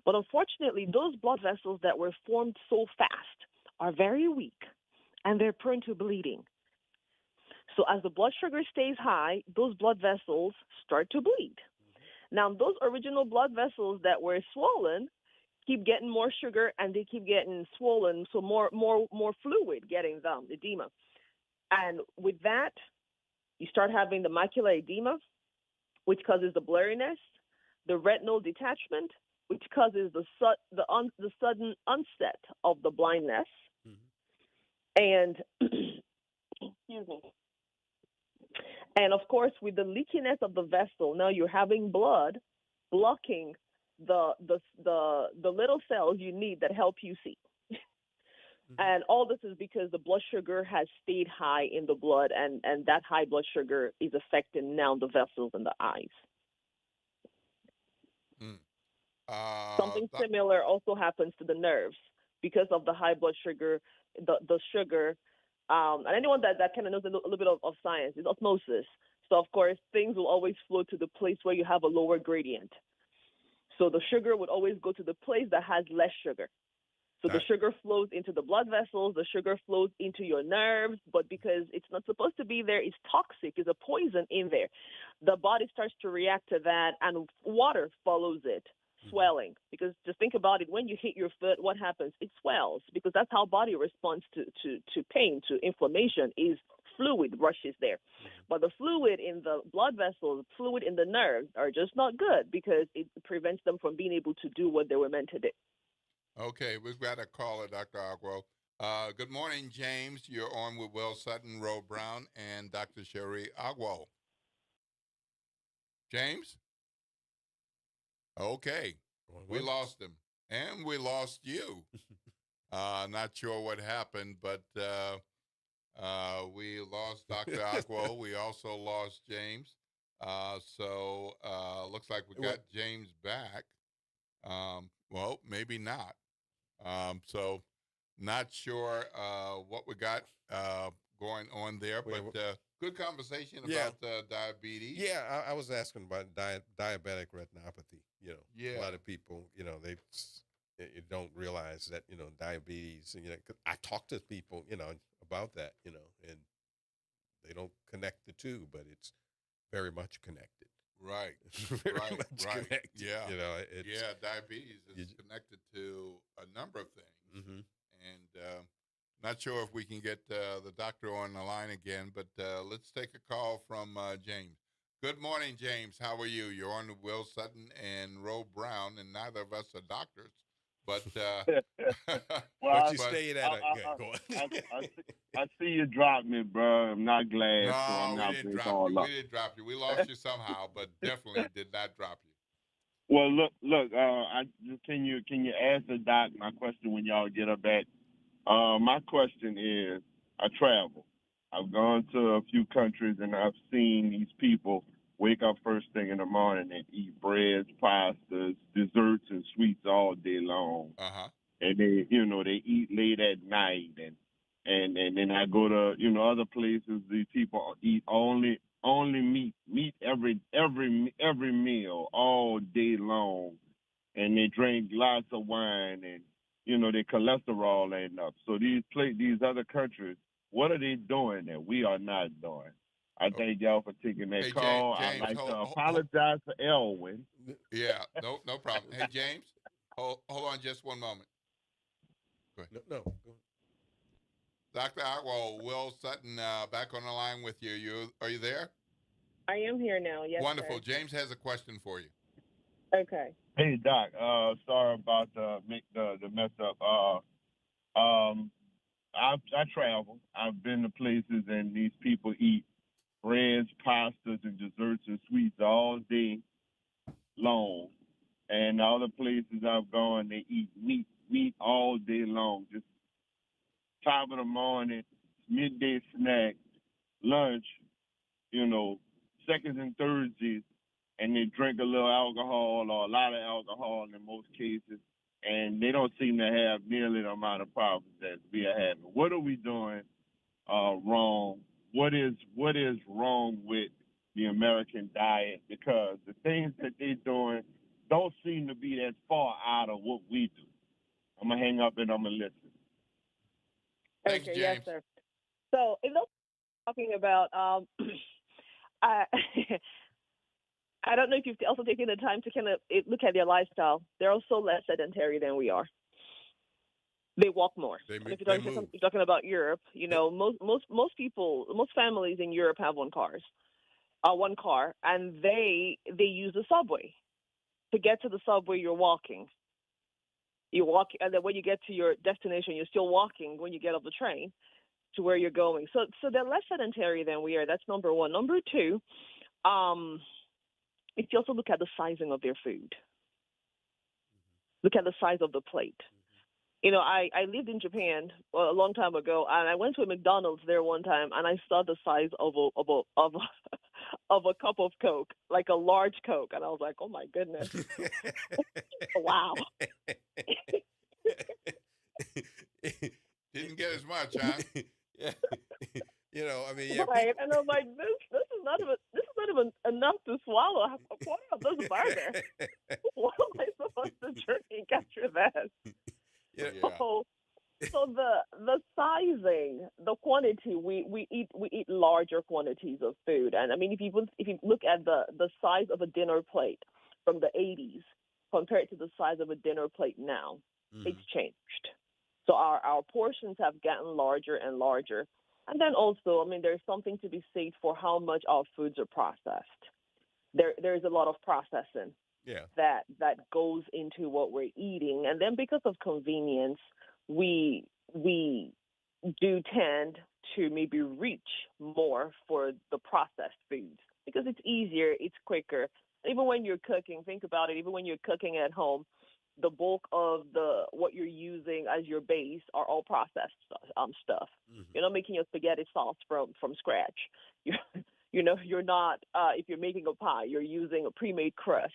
Speaker 17: But unfortunately, those blood vessels that were formed so fast are very weak, and they're prone to bleeding. So as the blood sugar stays high, those blood vessels start to bleed. Now, those original blood vessels that were swollen keep getting more sugar, and they keep getting swollen, so more fluid getting them, edema. And with that, you start having the macular edema, which causes the blurriness, the retinal detachment, which causes the sudden onset of the blindness. Mm-hmm. And excuse me. And of course, with the leakiness of the vessel, now you're having blood blocking the little cells you need that help you see. Mm-hmm. And all this is because the blood sugar has stayed high in the blood, and that high blood sugar is affecting now the vessels in the eyes. Something similar also happens to the nerves because of the high blood sugar, the sugar. And anyone that kind of knows a little bit of science is osmosis. So, of course, things will always flow to the place where you have a lower gradient. So the sugar would always go to the place that has less sugar. So the sugar flows into the blood vessels, the sugar flows into your nerves, but because it's not supposed to be there, it's toxic, it's a poison in there. The body starts to react to that, and water follows it. Swelling, because just think about it, when you hit your foot, what happens? It swells, because that's how body responds to pain, to inflammation, is fluid rushes there. But the fluid in the blood vessels, fluid in the nerves are just not good, because it prevents them from being able to do what they were meant to do.
Speaker 4: Okay, we've got a caller, Dr. Agwo. Good morning, James. You're on with Will Sutton, Ro Brown, and Dr. Sherry Agwo. James? Okay, we lost him, and we lost you. Not sure what happened, but we lost Dr. Agwo. We also lost James. So looks like we got James back. Well, maybe not. So not sure what we got going on there, but good conversation about diabetes.
Speaker 5: Yeah, I was asking about diabetic retinopathy. A lot of people, they don't realize that, diabetes, I talk to people, about that, and they don't connect the two, but it's very much connected.
Speaker 4: Right.
Speaker 5: Very
Speaker 4: right.
Speaker 5: much
Speaker 4: right.
Speaker 5: connected.
Speaker 4: Yeah. Diabetes is connected to a number of things.
Speaker 5: Mm-hmm.
Speaker 4: And not sure if we can get the doctor on the line again, but let's take a call from James. Good morning, James. How are you? You're on with Will Sutton and Ro Brown, and neither of us are doctors. But
Speaker 5: but you stayed at
Speaker 18: I see you dropped me, bro. I'm not glad.
Speaker 4: No,
Speaker 18: so I'm
Speaker 4: we didn't drop you. We didn't drop you. We lost you somehow, but definitely did not drop you.
Speaker 18: Well, look. Can you ask the doc my question when y'all get up back? My question is, I travel. I've gone to a few countries and I've seen these people wake up first thing in the morning and eat breads, pastas, desserts, and sweets all day long. And they, they eat late at night, and then I go to, other places. These people eat only meat every meal all day long, and they drink lots of wine, and their cholesterol ain't up. So these other countries, what are they doing that we are not doing? I thank y'all for taking that call.
Speaker 4: James,
Speaker 18: I'd like to apologize for Elwin.
Speaker 4: Yeah, no problem. Hey, James, hold on just one moment. Go ahead.
Speaker 5: No. Go ahead.
Speaker 4: Dr. Agwal, Will Sutton back on the line with you. Are you there?
Speaker 17: I am here now. Yes.
Speaker 4: Wonderful.
Speaker 17: Sir.
Speaker 4: James has a question for you.
Speaker 17: Okay.
Speaker 18: Hey, Doc. Sorry about the mess up. I travel. I've been to places, and these people eat breads, pastas, and desserts and sweets all day long. And other places I've gone, they eat meat all day long. Just 5 in the morning, midday snack, lunch, seconds and Thursdays, and they drink a little alcohol or a lot of alcohol in most cases, and they don't seem to have nearly the amount of problems that we are having. What are we doing wrong? What is wrong with the American diet? Because the things that they're doing don't seem to be that far out of what we do. I'm going to hang up and I'm going to listen.
Speaker 4: Thanks,
Speaker 17: okay,
Speaker 4: James.
Speaker 17: yes, sir. So, if they're talking about, I don't know if you've also taken the time to kind of look at their lifestyle. They're also less sedentary than we are. They walk more. If you're talking about Europe, most people, most families in Europe have one car, and they use the subway. To get to the subway, you're walking. You walk, and then when you get to your destination, you're still walking when you get off the train to where you're going. So they're less sedentary than we are. That's number one. Number two, if you also look at the sizing of their food, look at the size of the plate. I lived in Japan a long time ago, and I went to a McDonald's there one time, and I saw the size of a cup of Coke, like a large Coke, and I was like, oh my goodness, wow.
Speaker 4: Didn't get as much, huh?
Speaker 5: Yeah.
Speaker 17: Right, and I'm like, this is not even enough to swallow a quarter of this burger. What am I supposed to drink after that?
Speaker 5: Yeah.
Speaker 17: So the sizing, the quantity, we eat larger quantities of food, and I mean if you look at the size of a dinner plate from the 80s compared to the size of a dinner plate now, it's changed. So our portions have gotten larger and larger. And then also, I mean, there's something to be said for how much our foods are processed. There's a lot of processing that goes into what we're eating. And then because of convenience, we do tend to maybe reach more for the processed foods because it's easier, it's quicker. Even when you're cooking, think about it, even when you're cooking at home, the bulk of what you're using as your base are all processed stuff. You're not making your spaghetti sauce from scratch. You're not. If you're making a pie, you're using a pre-made crust.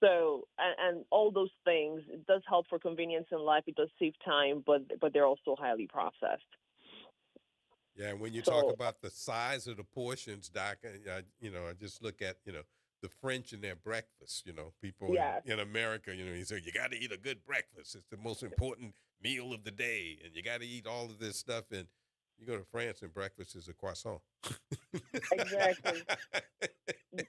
Speaker 17: So and all those things, it does help for convenience in life. It does save time, but they're also highly processed.
Speaker 5: Yeah, and when you talk about the size of the portions, Doc, I just look at the French and their breakfast, people in America, you say, you got to eat a good breakfast. It's the most important meal of the day. And you got to eat all of this stuff. And you go to France and breakfast is a croissant.
Speaker 17: Exactly.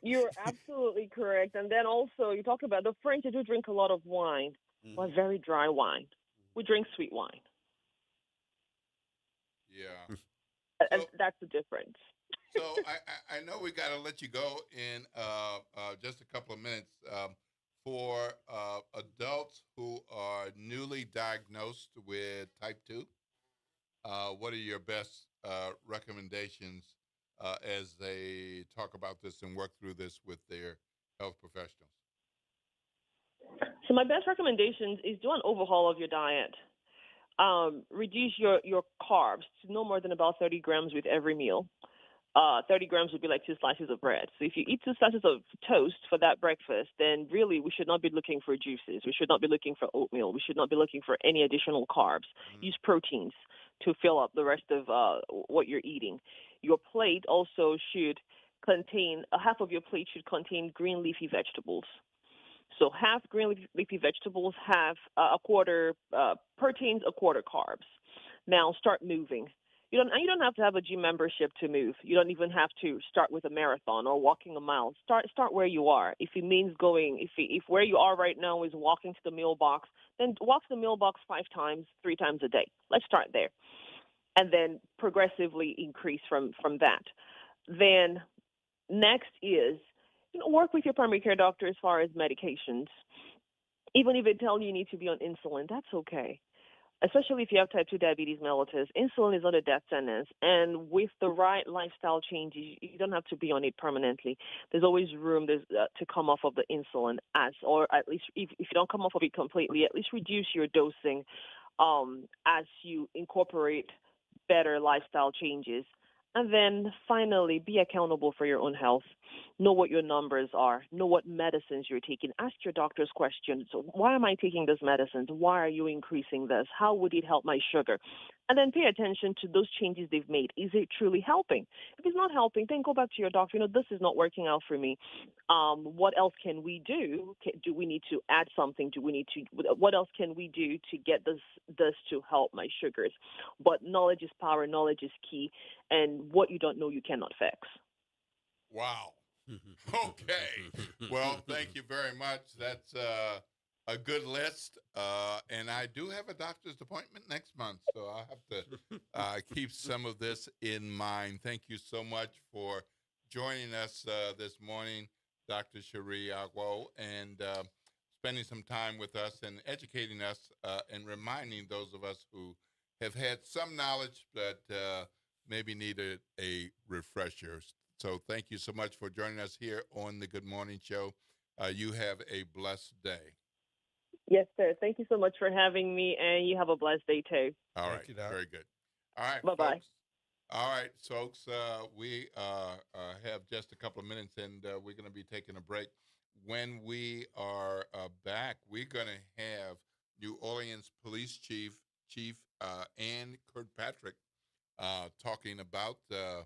Speaker 17: You're absolutely correct. And then also you talk about the French, they do drink a lot of wine, but very dry wine. We drink sweet wine.
Speaker 4: Yeah.
Speaker 17: And that's the difference.
Speaker 4: So I know we got to let you go in just a couple of minutes. For adults who are newly diagnosed with type 2, what are your best recommendations as they talk about this and work through this with their health professionals?
Speaker 17: So my best recommendations is do an overhaul of your diet. Reduce your carbs to no more than about 30 grams with every meal. 30 grams would be like 2 slices of bread. So if you eat 2 slices of toast for that breakfast, then really we should not be looking for juices. We should not be looking for oatmeal. We should not be looking for any additional carbs. Use proteins to fill up the rest of what you're eating. Your plate also should contain, half of your plate should contain green leafy vegetables. So half green leafy vegetables, half a quarter proteins, a quarter carbs. Now start moving. You don't have to have a gym membership to move. You don't even have to start with a marathon or walking a mile. Start where you are. If it means going, if where you are right now is walking to the mailbox, then walk to the mailbox 5 times, 3 times a day. Let's start there, and then progressively increase from that. Then next is work with your primary care doctor as far as medications. Even if they tell you need to be on insulin, that's okay. Especially if you have type 2 diabetes mellitus, insulin is not a death sentence. And with the right lifestyle changes, you don't have to be on it permanently. There's always room to come off of the insulin, or at least if you don't come off of it completely, at least reduce your dosing as you incorporate better lifestyle changes. And then finally, be accountable for your own health. Know what your numbers are. Know what medicines you're taking. Ask your doctor's questions. So why am I taking these medicines? Why are you increasing this? How would it help my sugar? And then pay attention to those changes they've made. Is it truly helping? If it's not helping, then go back to your doctor. This is not working out for me. What else can we do? Do we need to add something? What else can we do to get this to help my sugars? But knowledge is power. Knowledge is key. And what you don't know, you cannot fix.
Speaker 4: Wow. Okay. Well, thank you very much. That's a good list. And I do have a doctor's appointment next month, so I'll have to keep some of this in mind. Thank you so much for joining us this morning, Dr. Cherie Agwo, and spending some time with us and educating us and reminding those of us who have had some knowledge but maybe needed a refresher. So thank you so much for joining us here on the Good Morning Show. You have a blessed day.
Speaker 17: Yes, sir. Thank you so much for having me, and you have a blessed day, too.
Speaker 4: All right. Very good. All right.
Speaker 17: Bye-bye.
Speaker 4: Folks. All right, folks. We have just a couple of minutes, and we're going to be taking a break. When we are back, we're going to have New Orleans Police Chief Ann Kirkpatrick talking about the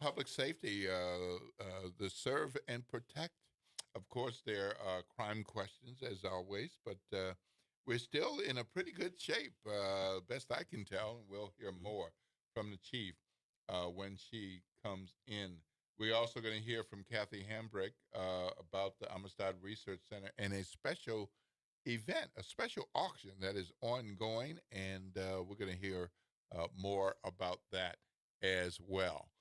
Speaker 4: public safety, the serve and protect. Of course, there are crime questions, as always, but we're still in a pretty good shape, best I can tell. We'll hear more from the chief when she comes in. We're also going to hear from Kathy Hambrick about the Amistad Research Center and a special event, a special auction that is ongoing, and we're going to hear more about that as well.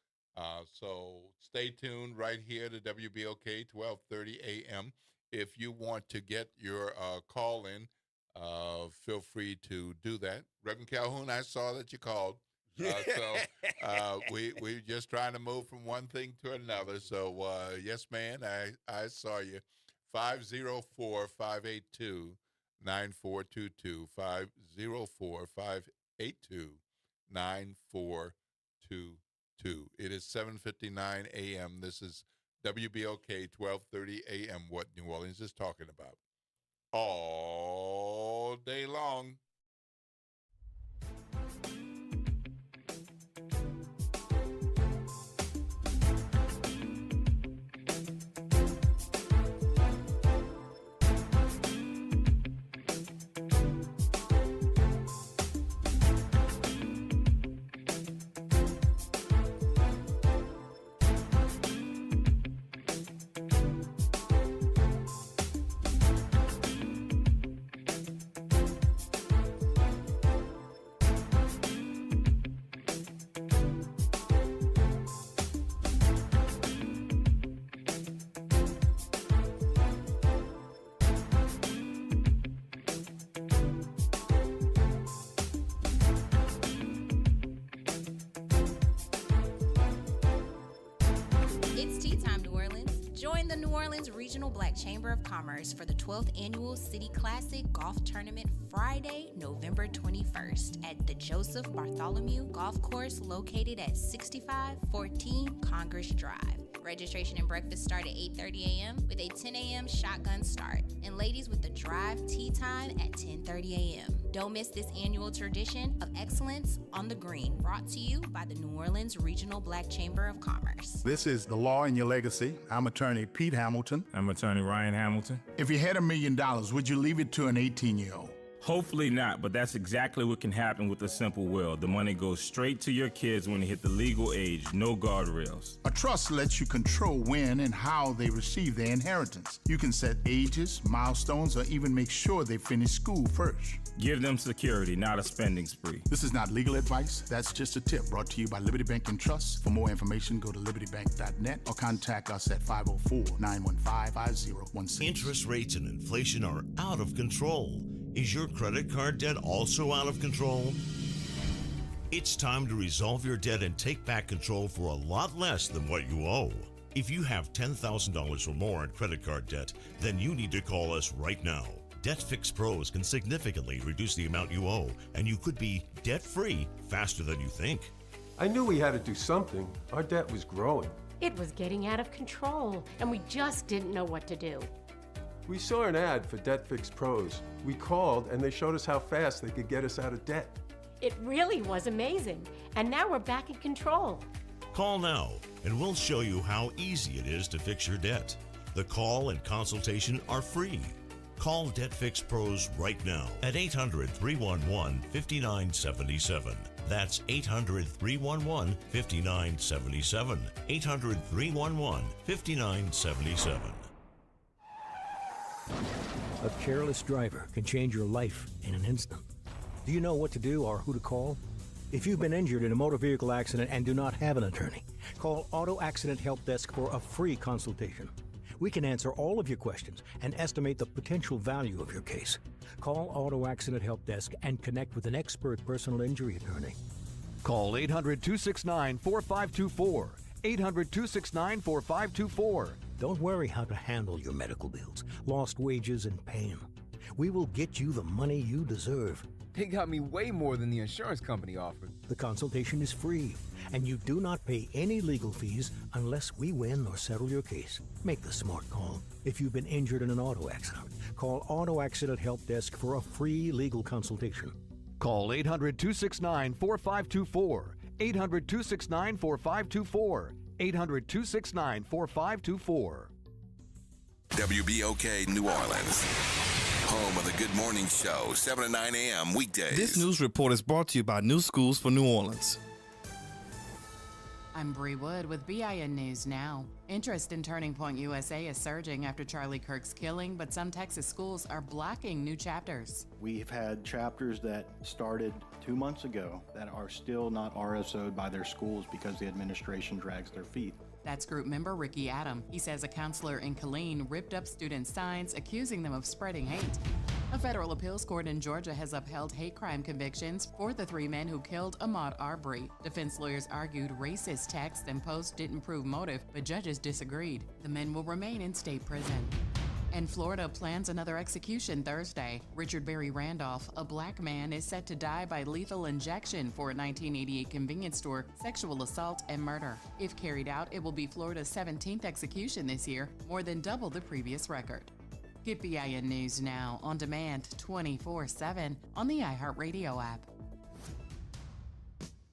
Speaker 4: So stay tuned right here to WBOK 1230 a.m. If you want to get your call in, feel free to do that. Reverend Calhoun, I saw that you called. We're just trying to move from one thing to another. So, yes, man, I saw you. 504-582-9422. 504-582-9422. It is 7:59 a.m. This is WBOK 1230 a.m. What New Orleans is talking about all day long.
Speaker 19: the New Orleans Regional Black Chamber of Commerce for the 12th Annual City Classic Golf Tournament Friday, November 21st at the Joseph Bartholomew Golf Course located at 6514 Congress Drive. Registration and breakfast start at 8:30 a.m. with a 10 a.m. shotgun start, and ladies with the drive tea time at 10:30 a.m. Don't miss this annual tradition of excellence on the green, brought to you by the New Orleans Regional Black Chamber of Commerce.
Speaker 20: This is The Law in Your Legacy. I'm attorney Pete Hamilton.
Speaker 21: I'm attorney Ryan Hamilton.
Speaker 20: If you had $1 million, would you leave it to an 18-year-old?
Speaker 21: Hopefully not, but that's exactly what can happen with a simple will. The money goes straight to your kids when they hit the legal age, no guardrails.
Speaker 20: A trust lets you control when and how they receive their inheritance. You can set ages, milestones, or even make sure they finish school first.
Speaker 21: Give them security, not a spending spree.
Speaker 20: This is not legal advice. That's just a tip brought to you by Liberty Bank and Trust. For more information, go to libertybank.net or contact us at 504-915-5016.
Speaker 22: Interest rates and inflation are out of control. Is your credit card debt also out of control? It's time to resolve your debt and take back control for a lot less than what you owe. If you have $10,000 or more in credit card debt, then you need to call us right now. Debt Fix Pros can significantly reduce the amount you owe, and you could be debt-free faster than you think.
Speaker 23: I knew we had to do something. Our debt was growing.
Speaker 24: It was getting out of control, and we just didn't know what to do.
Speaker 23: We saw an ad for Debt Fix Pros. We called, and they showed us how fast they could get us out of debt.
Speaker 24: It really was amazing, and now we're back in control.
Speaker 22: Call now, and we'll show you how easy it is to fix your debt. The call and consultation are free. Call Debt Fix Pros right now at 800-311-5977. That's 800-311-5977. 800-311-5977.
Speaker 25: A careless driver can change your life in an instant. Do you know what to do or who to call? If you've been injured in a motor vehicle accident and do not have an attorney, call Auto Accident Help Desk for a free consultation. We can answer all of your questions and estimate the potential value of your case. Call Auto Accident Help Desk and connect with an expert personal injury attorney.
Speaker 26: Call 800-269-4524. 800-269-4524.
Speaker 25: Don't worry how to handle your medical bills, lost wages, and pain. We will get you the money you deserve.
Speaker 27: They got me way more than the insurance company offered.
Speaker 25: The consultation is free, and you do not pay any legal fees unless we win or settle your case. Make the smart call. If you've been injured in an auto accident, call Auto Accident Help Desk for a free legal consultation.
Speaker 26: Call 800-269-4524. 800-269-4524. 800-269-4524.
Speaker 3: WBOK New Orleans, home of the Good Morning Show, 7 to 9 a.m. weekdays.
Speaker 2: This news report is brought to you by New Schools for New Orleans.
Speaker 1: I'm Bree Wood with BIN News Now. Interest in Turning Point USA is surging after Charlie Kirk's killing, but some Texas schools are blocking new chapters.
Speaker 28: We've had chapters that started 2 months ago that are still not RSO'd by their schools because the administration drags their feet.
Speaker 1: That's group member Ricky Adam. He says a counselor in Killeen ripped up student signs accusing them of spreading hate. A federal appeals court in Georgia has upheld hate crime convictions for the 3 men who killed Ahmaud Arbery. Defense lawyers argued racist texts and posts didn't prove motive, but judges disagreed. The men will remain in state prison. And Florida plans another execution Thursday. Richard Berry Randolph, a black man, is set to die by lethal injection for a 1988 convenience store sexual assault and murder. If carried out, it will be Florida's 17th execution this year, more than double the previous record. Get BIN News Now on demand 24/7 on the iHeartRadio app.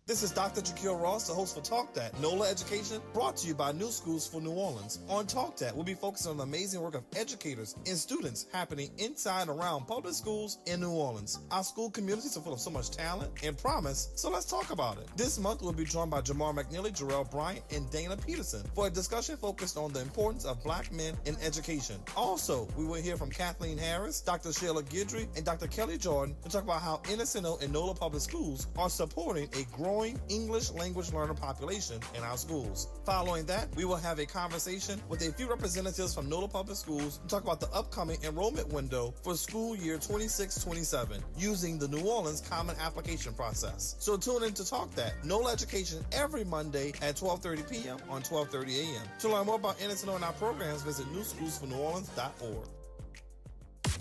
Speaker 2: This is Dr. Jaquil Ross, the host for Talk That, NOLA Education, brought to you by New Schools for New Orleans. On Talk That, we'll be focusing on the amazing work of educators and students happening inside and around public schools in New Orleans. Our school communities are full of so much talent and promise, so let's talk about it. This month, we'll be joined by Jamar McNeely, Jarrell Bryant, and Dana Peterson for a discussion focused on the importance of black men in education. Also, we will hear from Kathleen Harris, Dr. Sheila Guidry, and Dr. Kelly Jordan to talk about how NSNO and NOLA Public Schools are supporting a growing growing English language learner population in our schools. Following that, we will have a conversation with a few representatives from NOLA Public Schools to talk about the upcoming enrollment window for school year 26-27 using the New Orleans Common Application process. So tune in to Talk That, NOLA Education, every Monday at 12:30 p.m. on 12:30 a.m. To learn more about NSNO and our programs, visit newschoolsforneworleans.org.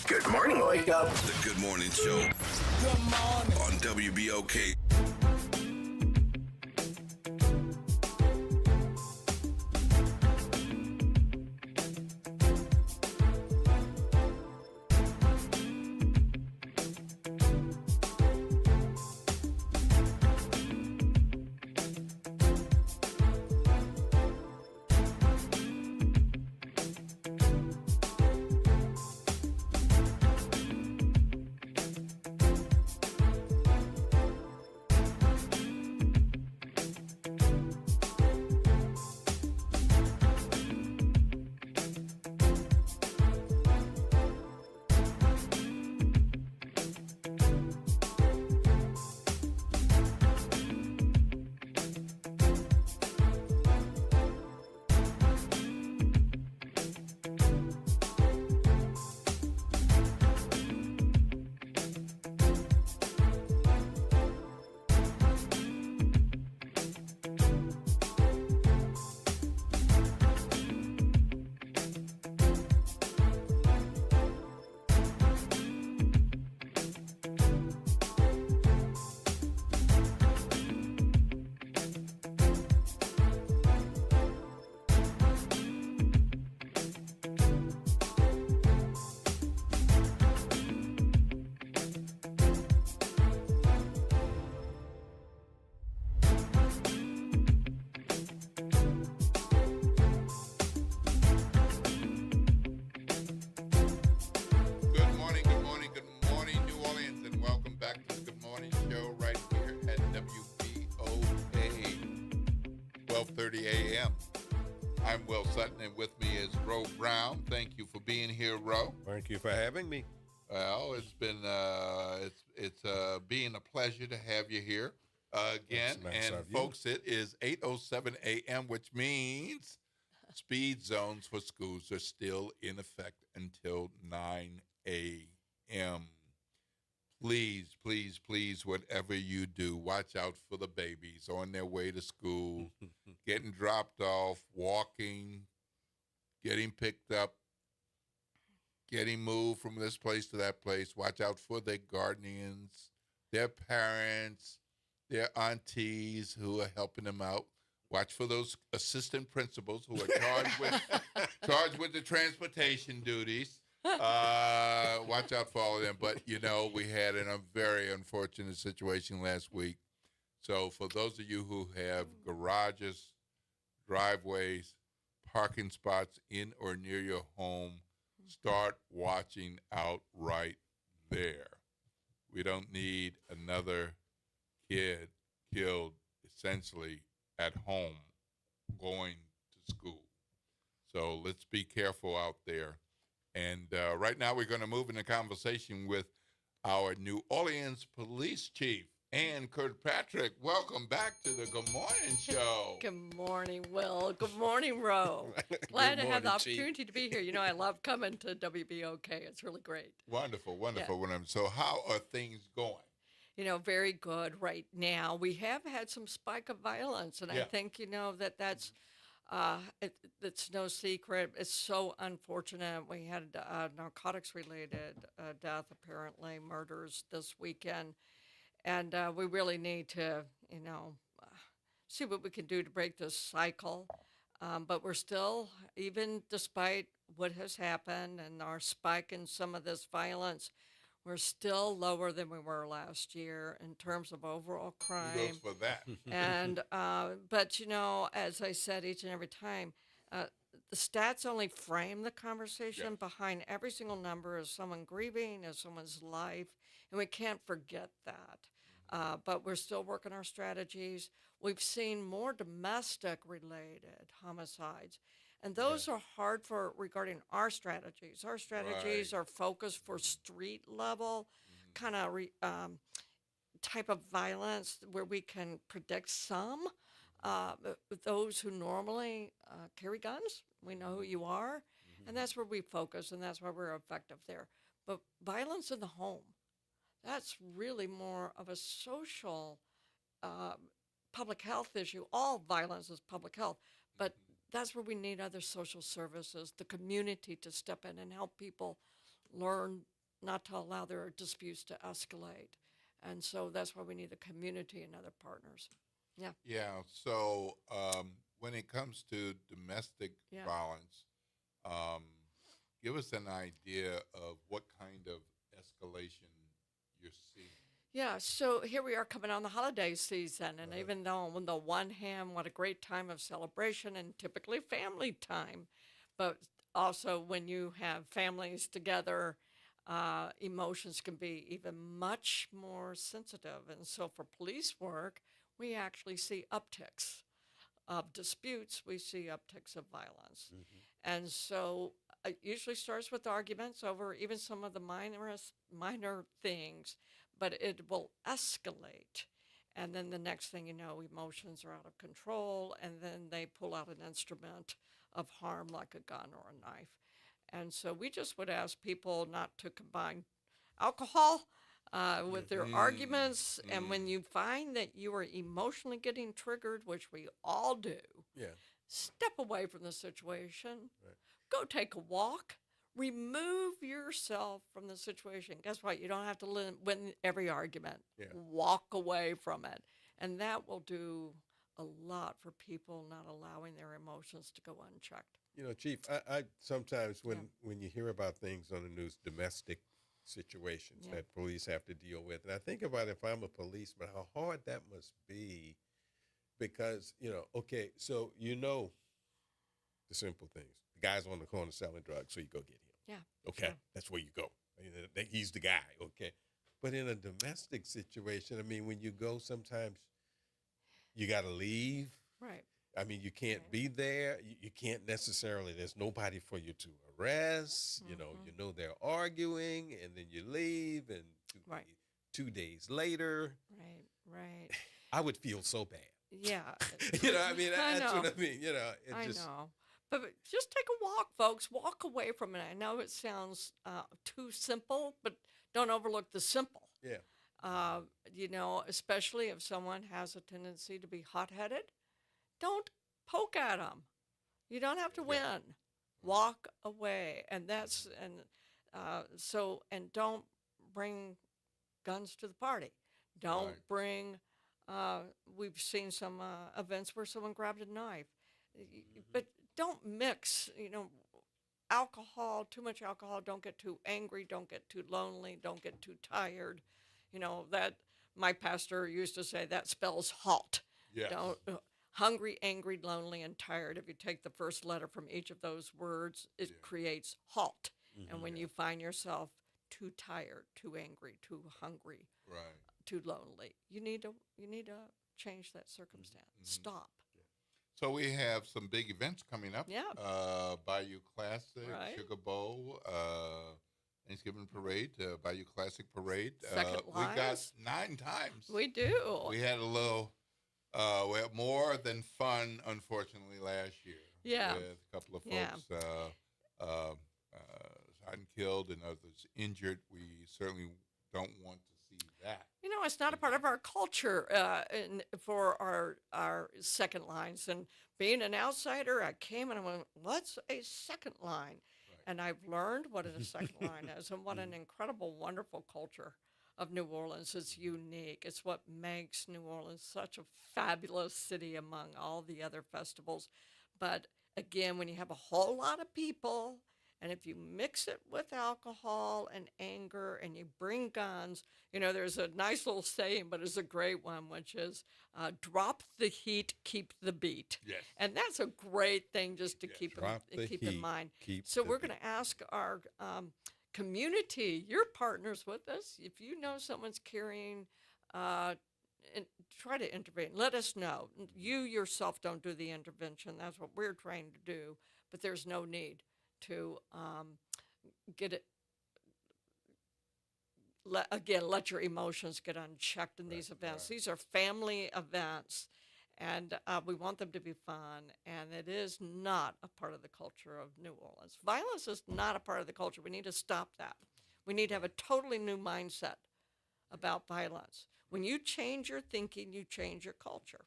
Speaker 3: Good morning, wake up. The Good Morning Show. Good morning. On WBOK.
Speaker 4: I'm Will Sutton, and with me is Ro Brown. Thank you for being here, Ro.
Speaker 5: Thank you for having me.
Speaker 4: Well, it's been it's being a pleasure to have you here again.
Speaker 5: Nice
Speaker 4: and folks, it is 8:07 a.m., which means speed zones for schools are still in effect until 9 a.m. Please, please, please, whatever you do, watch out for the babies on their way to school, getting dropped off, walking, getting picked up, getting moved from this place to that place. Watch out for their guardians, their parents, their aunties who are helping them out. Watch for those assistant principals who are charged with the transportation duties. Watch out for all of them. But, you know, we had a very unfortunate situation last week. So for those of you who have garages, driveways, parking spots in or near your home, start watching out right there. We don't need another kid killed essentially at home going to school. So let's be careful out there. And right now we're going to move into conversation with our New Orleans police chief, Ann Kirkpatrick. Welcome back to the Good Morning Show.
Speaker 6: Good morning, Will. Good morning, Ro. Glad to have the opportunity to be here. You know, I love coming to WBOK. It's really great.
Speaker 4: Wonderful, wonderful. Yeah. So how are things going?
Speaker 6: You know, very good right now. We have had some spike of violence, and I think, you know, that's it's no secret. It's so unfortunate. We had a narcotics-related death, apparently, murders this weekend. And we really need to, you know, see what we can do to break this cycle. But we're still, even despite what has happened and our spike in some of this violence, we're still lower than we were last year in terms of overall crime.
Speaker 4: Kudos for that.
Speaker 6: And but you know, as I said each and every time, the stats only frame the conversation. Behind every single number is someone grieving, is someone's life, and we can't forget that. But we're still working our strategies. We've seen more domestic-related homicides. And those are hard for regarding our strategies. Our strategies are focused for street level, kind of type of violence where we can predict some. Those who normally carry guns, we know who you are, and that's where we focus, and that's why we're effective there. But violence in the home, that's really more of a social public health issue. All violence is public health, but that's where we need other social services, the community to step in and help people learn not to allow their disputes to escalate. And so that's why we need the community and other partners. Yeah.
Speaker 4: Yeah. So when it comes to domestic violence, give us an idea of what kind of escalation you're seeing.
Speaker 6: Yeah, so here we are coming on the holiday season, and even though on the one hand, what a great time of celebration and typically family time, but also when you have families together, emotions can be even much more sensitive. And so for police work, we actually see upticks of disputes. We see upticks of violence. And so it usually starts with arguments over even some of the minor things, but it will escalate. And then the next thing you know, emotions are out of control, and then they pull out an instrument of harm like a gun or a knife. And so we just would ask people not to combine alcohol with their arguments. And when you find that you are emotionally getting triggered, which we all do, step away from the situation, go take a walk, remove yourself from the situation. Guess what? You don't have to win every argument. Walk away from it. And that will do a lot for people not allowing their emotions to go unchecked.
Speaker 5: You know, Chief, I sometimes when you hear about things on the news, domestic situations that police have to deal with, and I think about if I'm a policeman, how hard that must be, because, you know, okay, so you know the simple things. The guy's on the corner selling drugs, so you go get him.
Speaker 6: Yeah.
Speaker 5: Okay, that's where you go. He's the guy, okay. But in a domestic situation, I mean, when you go, sometimes you got to leave.
Speaker 6: Right.
Speaker 5: I mean, you can't be there. You can't necessarily, there's nobody for you to arrest. You know they're arguing, and then you leave, and two days later.
Speaker 6: Right.
Speaker 5: I would feel so bad.
Speaker 6: Yeah.
Speaker 5: You know, I mean, that's
Speaker 6: know.
Speaker 5: what I mean. You know,
Speaker 6: I know. But just take a walk, folks. Walk away from it. I know it sounds too simple, but don't overlook the simple.
Speaker 5: Yeah.
Speaker 6: You know, especially if someone has a tendency to be hot-headed, don't poke at them. You don't have to win. Walk away. And that's, and don't bring guns to the party. Don't bring, we've seen some events where someone grabbed a knife. But don't mix, you know, alcohol, too much alcohol. Don't get too angry. Don't get too lonely. Don't get too tired. You know, that my pastor used to say that spells halt.
Speaker 4: Yes.
Speaker 6: Don't, hungry, angry, lonely, and tired. If you take the first letter from each of those words, it creates halt. And when you find yourself too tired, too angry, too hungry, too lonely, you need to change that circumstance. Stop.
Speaker 4: So we have some big events coming up.
Speaker 6: Yeah.
Speaker 4: Bayou Classic, Sugar Bowl, Thanksgiving Parade, Bayou Classic Parade.
Speaker 6: Second
Speaker 4: we got 9 times.
Speaker 6: We do.
Speaker 4: We had a little, we had more than fun, unfortunately, last year.
Speaker 6: Yeah.
Speaker 4: With a couple of folks shot and killed and others injured. We certainly don't want to see that.
Speaker 6: You know, it's not a part of our culture for our second lines. And being an outsider, I came and I went, what's a second line? And I've learned what a second line is and what an incredible, wonderful culture of New Orleans is unique. It's what makes New Orleans such a fabulous city among all the other festivals. But again, when you have a whole lot of people, and if you mix it with alcohol and anger and you bring guns, you know, there's a nice little saying, but it's a great one, which is drop the heat, keep the beat.
Speaker 4: Yes.
Speaker 6: And that's a great thing just to keep in mind. So we're going to ask our community, your partners with us, if you know someone's carrying, and try to intervene. Let us know. You yourself don't do the intervention. That's what we're trained to do, but there's no need to get it, let your emotions get unchecked in these events. These are family events, and we want them to be fun, and it is not a part of the culture of New Orleans. Violence is not a part of the culture. We need to stop that. We need to have a totally new mindset about violence. When you change your thinking, you change your culture.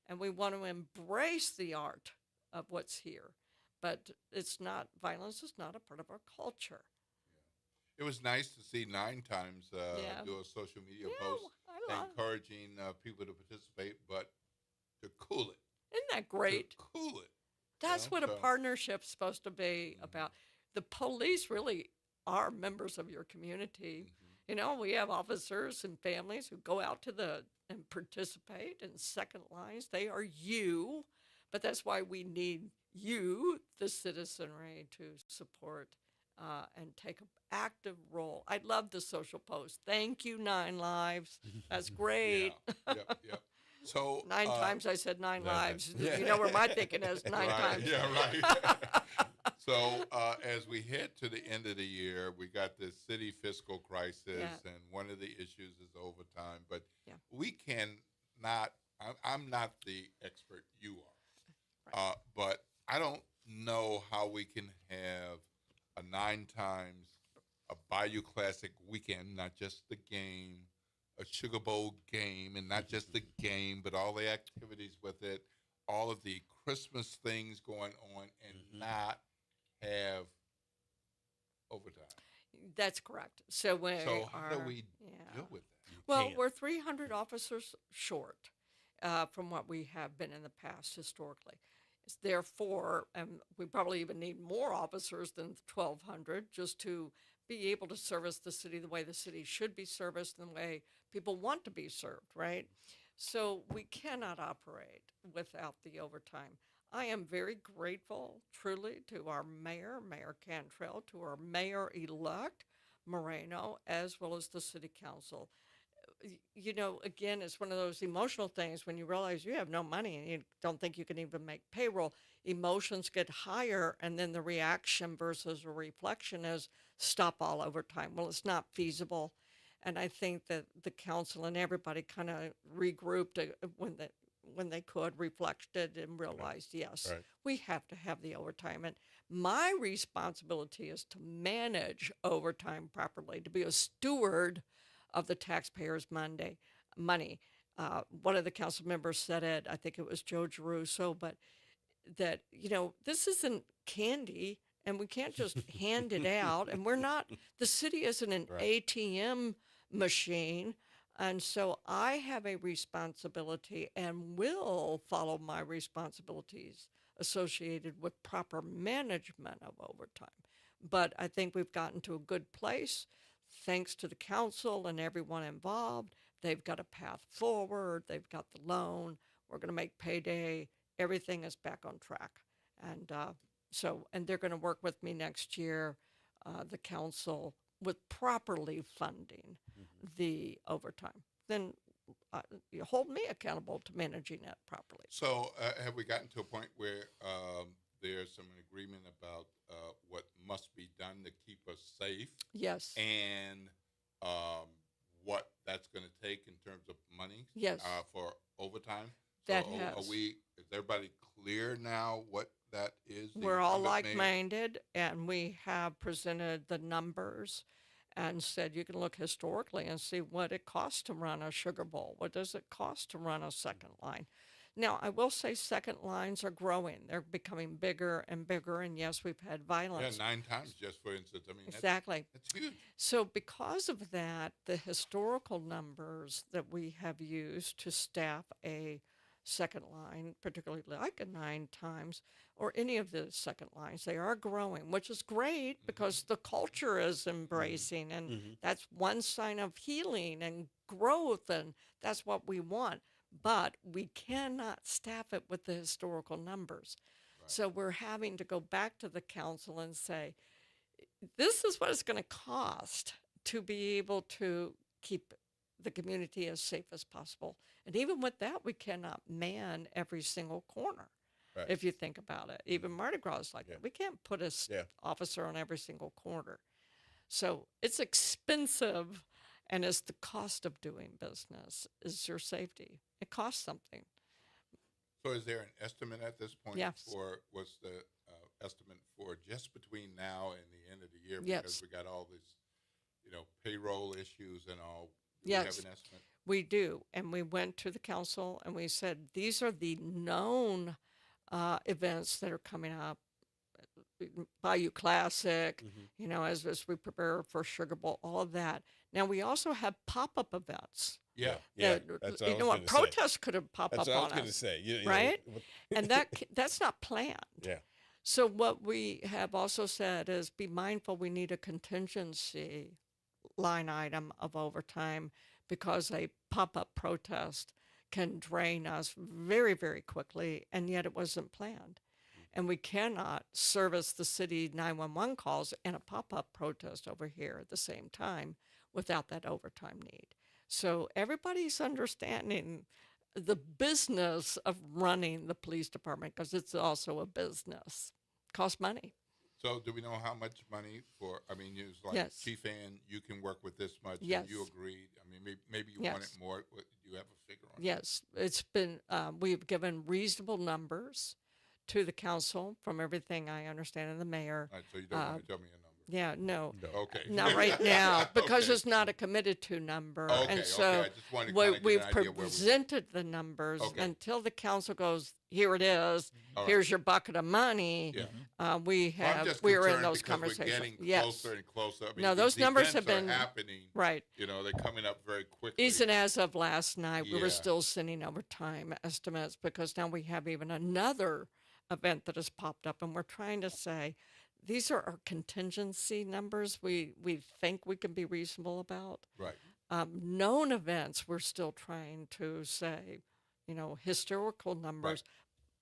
Speaker 6: And we want to embrace the art of what's here. But violence is not a part of our culture.
Speaker 4: It was nice to see 9 Times do a social media post encouraging people to participate, but to cool it.
Speaker 6: Isn't that great?
Speaker 4: To cool it.
Speaker 6: That's what a partnership's supposed to be about. The police really are members of your community. You know, we have officers and families who go out and participate in second lines. They are you, but that's why we need you, the citizenry, to support and take an active role. I love the social post. Thank you, 9 Lives. That's great.
Speaker 4: Yep. So
Speaker 6: 9 times I said 9 lives. You know where my thinking is 9 times.
Speaker 4: Yeah, right. So as we head to the end of the year, we got this city fiscal crisis, and one of the issues is overtime. But we cannot, I'm not the expert you are, but I don't know how we can have a 9 times, a Bayou Classic weekend, not just the game, a Sugar Bowl game, and not just the game, but all the activities with it, all of the Christmas things going on, and not have overtime.
Speaker 6: That's correct. So
Speaker 4: how do we deal with that?
Speaker 6: Well, we're 300 officers short from what we have been in the past historically. Therefore, we probably even need more officers than 1,200 just to be able to service the city the way the city should be serviced and the way people want to be served, right? So we cannot operate without the overtime. I am very grateful, truly, to our mayor, Mayor Cantrell, to our mayor-elect, Moreno, as well as the city council. You know, again, it's one of those emotional things when you realize you have no money and you don't think you can even make payroll. Emotions get higher, and then the reaction versus a reflection is stop all overtime. Well, it's not feasible. And I think that the council and everybody kind of regrouped when they could, reflected and realized, yes, we have to have the overtime. And my responsibility is to manage overtime properly, to be a steward of the taxpayers' money. One of the council members said it, I think it was Joe Giarrusso, but that, you know, this isn't candy and we can't just hand it out. And the city isn't an ATM machine. And so I have a responsibility and will follow my responsibilities associated with proper management of overtime. But I think we've gotten to a good place. Thanks to the council and everyone involved, they've got a path forward. They've got the loan. We're going to make payday. Everything is back on track. And and they're going to work with me next year, the council, with properly funding the overtime. Then you hold me accountable to managing it properly.
Speaker 4: So have we gotten to a point where there's some agreement about what must be done to keep us safe?
Speaker 6: Yes.
Speaker 4: And what that's going to take in terms of money?
Speaker 6: Yes.
Speaker 4: For overtime?
Speaker 6: That
Speaker 4: so is everybody clear now what that is?
Speaker 6: We're all like-minded, and we have presented the numbers and said you can look historically and see what it costs to run a Sugar Bowl. What does it cost to run a second line? Now, I will say second lines are growing. They're becoming bigger and bigger, and yes, we've had violence.
Speaker 4: Yeah, 9 times, just for instance. I mean,
Speaker 6: exactly.
Speaker 4: That's huge.
Speaker 6: So because of that, the historical numbers that we have used to staff a second line, particularly like a 9 times, or any of the second lines, they are growing, which is great because the culture is embracing, and that's one sign of healing and growth, and that's what we want. But we cannot staff it with the historical numbers. Right. So we're having to go back to the council and say, this is what it's going to cost to be able to keep the community as safe as possible. And even with that, we cannot man every single corner, if you think about it. Even Mardi Gras is like that. We can't put an officer on every single corner. So it's expensive, and it's the cost of doing business is your safety. It costs something.
Speaker 4: So is there an estimate at this point?
Speaker 6: Yes.
Speaker 4: For what's the estimate for just between now and the end of the year?
Speaker 6: Yes.
Speaker 4: Because we got all these, payroll issues and all. Do
Speaker 6: Yes.
Speaker 4: we have an estimate?
Speaker 6: We do. And we went to the council and we said, these are the known events that are coming up. Bayou Classic, as we prepare for Sugar Bowl, all of that. Now, we also have pop-up events.
Speaker 5: Yeah.
Speaker 6: That's what protests could have popped up on us.
Speaker 5: That's what I was going to say.
Speaker 6: Right? And that's not planned.
Speaker 5: Yeah.
Speaker 6: So what we have also said is be mindful we need a contingency line item of overtime because a pop-up protest can drain us very, very quickly, and yet it wasn't planned. And we cannot service the city 911 calls and a pop-up protest over here at the same time without that overtime need. So everybody's understanding the business of running the police department because it's also a business. Costs money.
Speaker 4: So do we know how much money it's like,
Speaker 6: Yes.
Speaker 4: Chief Ann, you can work with this much,
Speaker 6: Yes.
Speaker 4: and you agreed. I mean, maybe you want it
Speaker 6: Yes.
Speaker 4: more. Do you have a figure on
Speaker 6: Yes, it's been, we've given reasonable numbers to the council from everything I understand and the mayor.
Speaker 4: All right, so you don't want to tell me a number.
Speaker 6: Yeah, no.
Speaker 4: Okay.
Speaker 6: Not right now because
Speaker 4: Okay.
Speaker 6: it's not a committed to number.
Speaker 4: Okay,
Speaker 6: and
Speaker 4: okay,
Speaker 6: so
Speaker 4: I just wanted to kinda get an
Speaker 6: we've
Speaker 4: idea where we-
Speaker 6: presented the numbers
Speaker 4: Okay.
Speaker 6: until the council goes, here it is,
Speaker 4: All right.
Speaker 6: here's your bucket of money.
Speaker 4: Yeah.
Speaker 6: We
Speaker 4: Well, I'm
Speaker 6: have,
Speaker 4: just
Speaker 6: we're in
Speaker 4: concerned
Speaker 6: those
Speaker 4: because we're
Speaker 6: conversations.
Speaker 4: getting
Speaker 6: Yes.
Speaker 4: closer and closer. I mean,
Speaker 6: No, those
Speaker 4: these
Speaker 6: numbers have
Speaker 4: events are
Speaker 6: been
Speaker 4: happening.
Speaker 6: right.
Speaker 4: They're coming up very quickly.
Speaker 6: Even as of last night, we
Speaker 4: Yeah.
Speaker 6: were still sending overtime estimates because now we have even another event that has popped up, and we're trying to say these are our contingency numbers. We think we can be reasonable about.
Speaker 4: Right.
Speaker 6: Known events, we're still trying to say, historical numbers.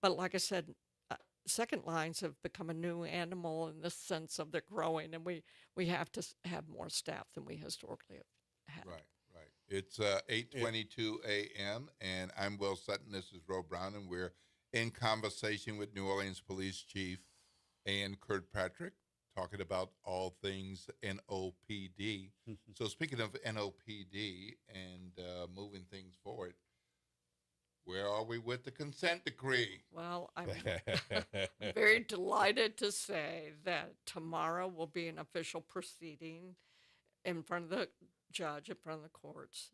Speaker 6: But like I said, second lines have become a new animal in the sense of they're growing, and we have to have more staff than we historically have had.
Speaker 4: Right. It's 8:22 a.m. and I'm Will Sutton. This is Ro Brown, and we're in conversation with New Orleans Police Chief Ann Kirkpatrick, talking about all things NOPD. So speaking of NOPD and moving things forward, where are we with the consent decree?
Speaker 6: Well, I'm very delighted to say that tomorrow will be an official proceeding in front of the judge, in front of the courts,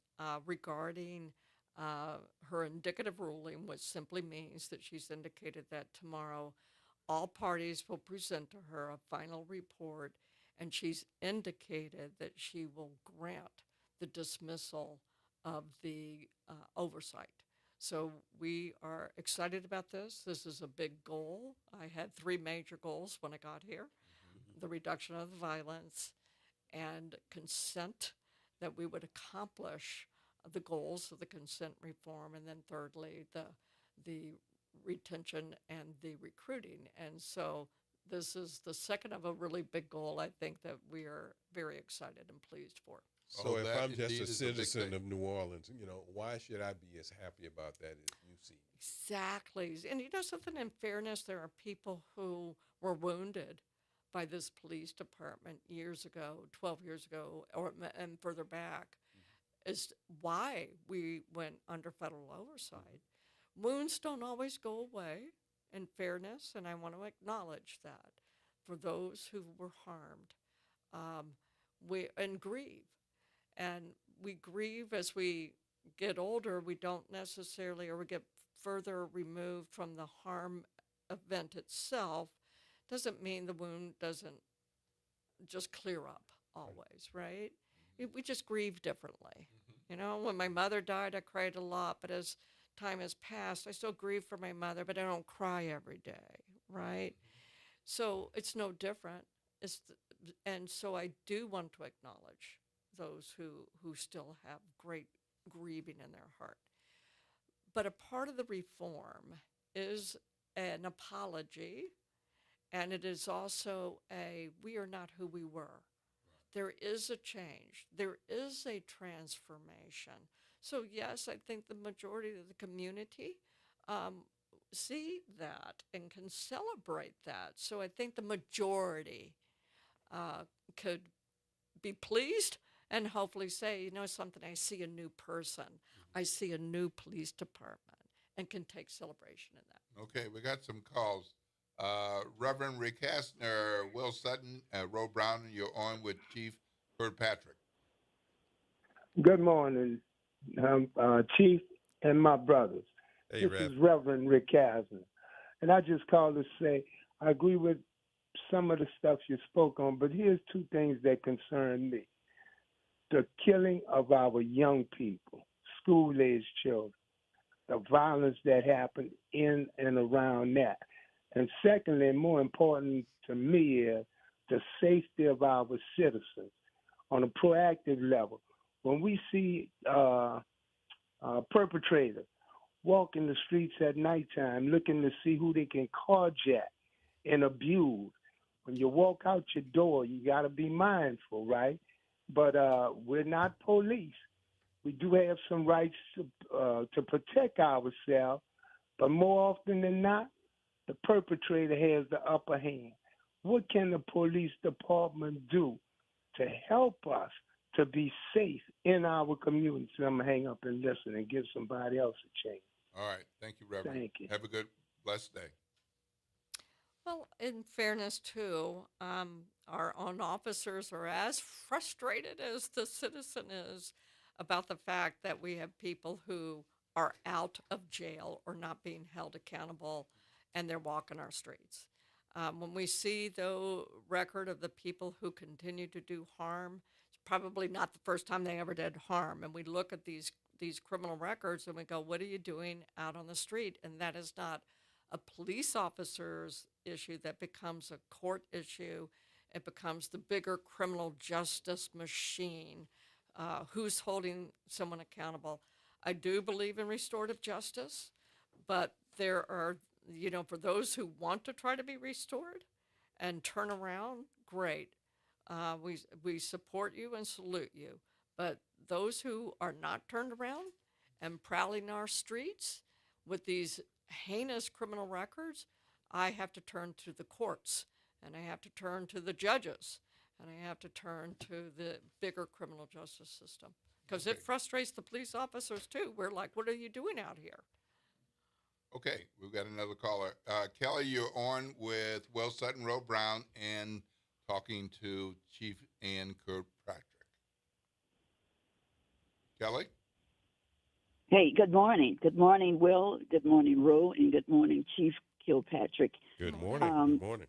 Speaker 6: regarding her indicative ruling, which simply means that she's indicated that tomorrow all parties will present to her a final report, and she's indicated that she will grant the dismissal of the oversight. So we are excited about this. This is a big goal. I had 3 major goals when I got here: the reduction of the violence and consent, that we would accomplish the goals of the consent reform, and then thirdly, the retention and the recruiting. And so this is the second of a really big goal, I think, that we are very excited and pleased for.
Speaker 5: So if
Speaker 4: that
Speaker 5: I'm just
Speaker 4: indeed
Speaker 5: a
Speaker 4: is a big
Speaker 5: citizen
Speaker 4: thing.
Speaker 5: of New Orleans, why should I be as happy about that as you see?
Speaker 6: Exactly. And something, in fairness, there are people who were wounded by this police department years ago, 12 years ago, and further back, is why we went under federal oversight. Wounds don't always go away, in fairness, and I want to acknowledge that for those who were harmed. And grieve. And we grieve as we get older. We don't necessarily, or we get further removed from the harm event itself. Doesn't mean the wound doesn't just clear up always, right? We just grieve differently. When my mother died, I cried a lot, but as time has passed, I still grieve for my mother, but I don't cry every day, right? So it's no different. And so I do want to acknowledge those who still have great grieving in their heart. But a part of the reform is an apology, and it is also we are not who we were. There is a change. There is a transformation. So yes, I think the majority of the community see that and can celebrate that. So I think the majority could be pleased and hopefully say, you know something, I see a new person. I see a new police department and can take celebration in that.
Speaker 4: Okay, we got some calls. Reverend Rick Kastner, Will Sutton, Ro Brown, you're on with Chief Kirkpatrick.
Speaker 7: Good morning, Chief and my brothers.
Speaker 5: Hey,
Speaker 7: this
Speaker 5: Rev.
Speaker 7: is Reverend Rick Kastner. And I just called to say I agree with some of the stuff you spoke on, but here's two things that concern me. The killing of our young people, school-age children, the violence that happened in and around that. And secondly, and more important to me, is the safety of our citizens on a proactive level. When we see perpetrators walking the streets at nighttime looking to see who they can carjack and abuse, when you walk out your door, you got to be mindful, right? But we're not police. We do have some rights to protect ourselves, but more often than not, the perpetrator has the upper hand. What can the police department do to help us to be safe in our community? So I'm going to hang up and listen and give somebody else a chance.
Speaker 4: All right. Thank you, Reverend.
Speaker 7: Thank you.
Speaker 4: Have a good, blessed day.
Speaker 6: Well, in fairness, too, our own officers are as frustrated as the citizen is about the fact that we have people who are out of jail or not being held accountable, and they're walking our streets. When we see the record of the people who continue to do harm, it's probably not the first time they ever did harm. And we look at these criminal records and we go, what are you doing out on the street? And that is not a police officer's issue. That becomes a court issue. It becomes the bigger criminal justice machine. Who's holding someone accountable? I do believe in restorative justice, but there are, for those who want to try to be restored and turn around, great. We support you and salute you. But those who are not turned around and prowling our streets with these heinous criminal records, I have to turn to the courts, and I have to turn to the judges, and I have to turn to the bigger criminal justice system. Because it frustrates the police officers, too. We're like, what are you doing out here?
Speaker 4: Okay, we've got another caller. Kelly, you're on with Will Sutton, Ro Brown, and talking to Chief Ann Kirkpatrick. Kelly?
Speaker 8: Hey, good morning. Good morning, Will. Good morning, Ro, and good morning, Chief Kilpatrick.
Speaker 5: Good morning. Good morning.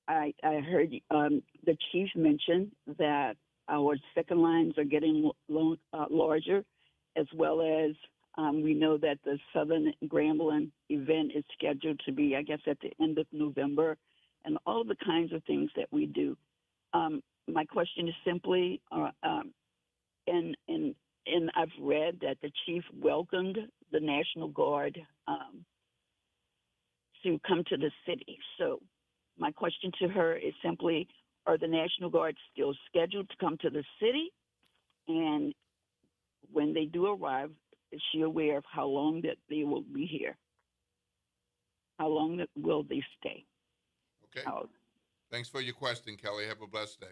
Speaker 8: I heard the chief mention that our second lines are getting larger, as well as we know that the Southern Grambling event is scheduled to be, I guess, at the end of November, and all the kinds of things that we do. My question is simply, and I've read that the chief welcomed the National Guard to come to the city. So my question to her is simply, are the National Guard still scheduled to come to the city? And when they do arrive, is she aware of how long that they will be here? How long will they stay?
Speaker 4: Okay. Thanks for your question, Kelly. Have a blessed day.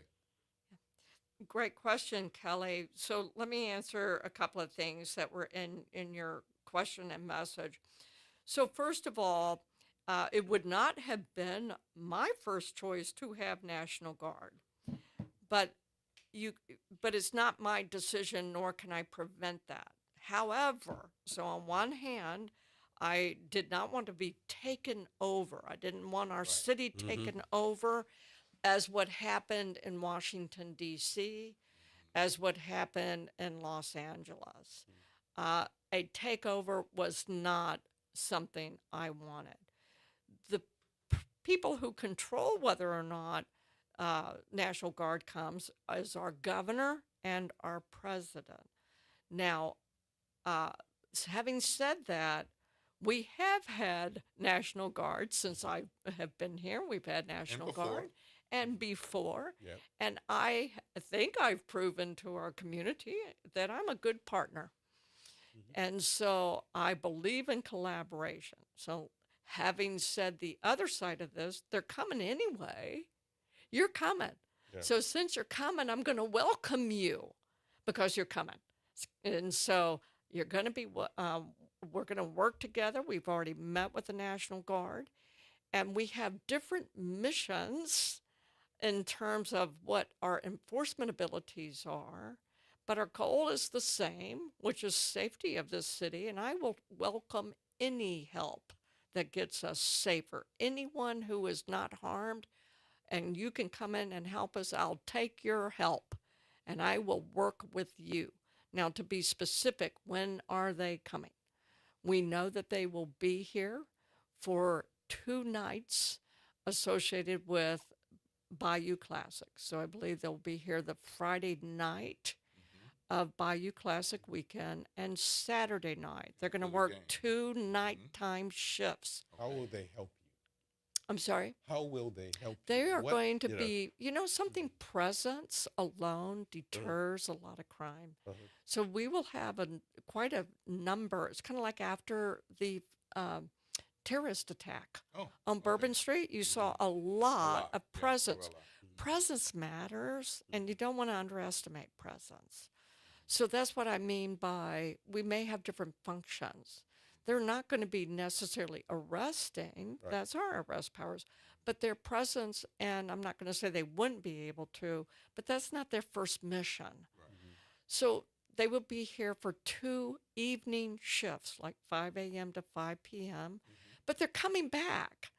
Speaker 6: Great question, Kelly. So let me answer a couple of things that were in your question and message. So first of all, it would not have been my first choice to have National Guard, but it's not my decision, nor can I prevent that. However, so on one hand, I did not want to be taken over. I didn't want our city taken over, as what happened in Washington, D.C., as what happened in Los Angeles. A takeover was not something I wanted. The people who control whether or not National Guard comes is our governor and our president. Now, having said that, we have had National Guard since I have been here. We've had National Guard. And before. Yep. And I think I've proven to our community that I'm a good partner. Mm-hmm. And so I believe in collaboration. So having said the other side of this, they're coming anyway. You're coming.
Speaker 5: Yeah.
Speaker 6: So since you're coming, I'm going to welcome you because you're coming. And so you're going to be, we're going to work together. We've already met with the National Guard, and we have different missions in terms of what our enforcement abilities are. But our goal is the same, which is safety of this city. And I will welcome any help that gets us safer. Anyone who is not harmed, and you can come in and help us, I'll take your help, and I will work with you. Now, to be specific, when are they coming? We know that they will be here for 2 nights associated with Bayou Classic. So I believe they'll be here the Friday night of Bayou Classic weekend and Saturday night. They're going to work 2 nighttime shifts.
Speaker 5: How will they help you?
Speaker 6: I'm sorry?
Speaker 5: How will they help
Speaker 6: They
Speaker 5: you?
Speaker 6: are
Speaker 5: What-
Speaker 6: going to
Speaker 5: you know,
Speaker 6: be, something presence alone deters a lot of crime. So we will have quite a number. It's kind of like after the terrorist attack on Bourbon Street. You saw a lot of presence. Presence matters, and you don't want to underestimate presence. So that's what I mean by we may have different functions. They're not going to be necessarily arresting.
Speaker 5: Right.
Speaker 6: That's our arrest powers. But their presence, and I'm not going to say they wouldn't be able to, but that's not their first mission. So they will be here for 2 evening shifts, like 5 a.m. to 5 p.m., but they're coming back.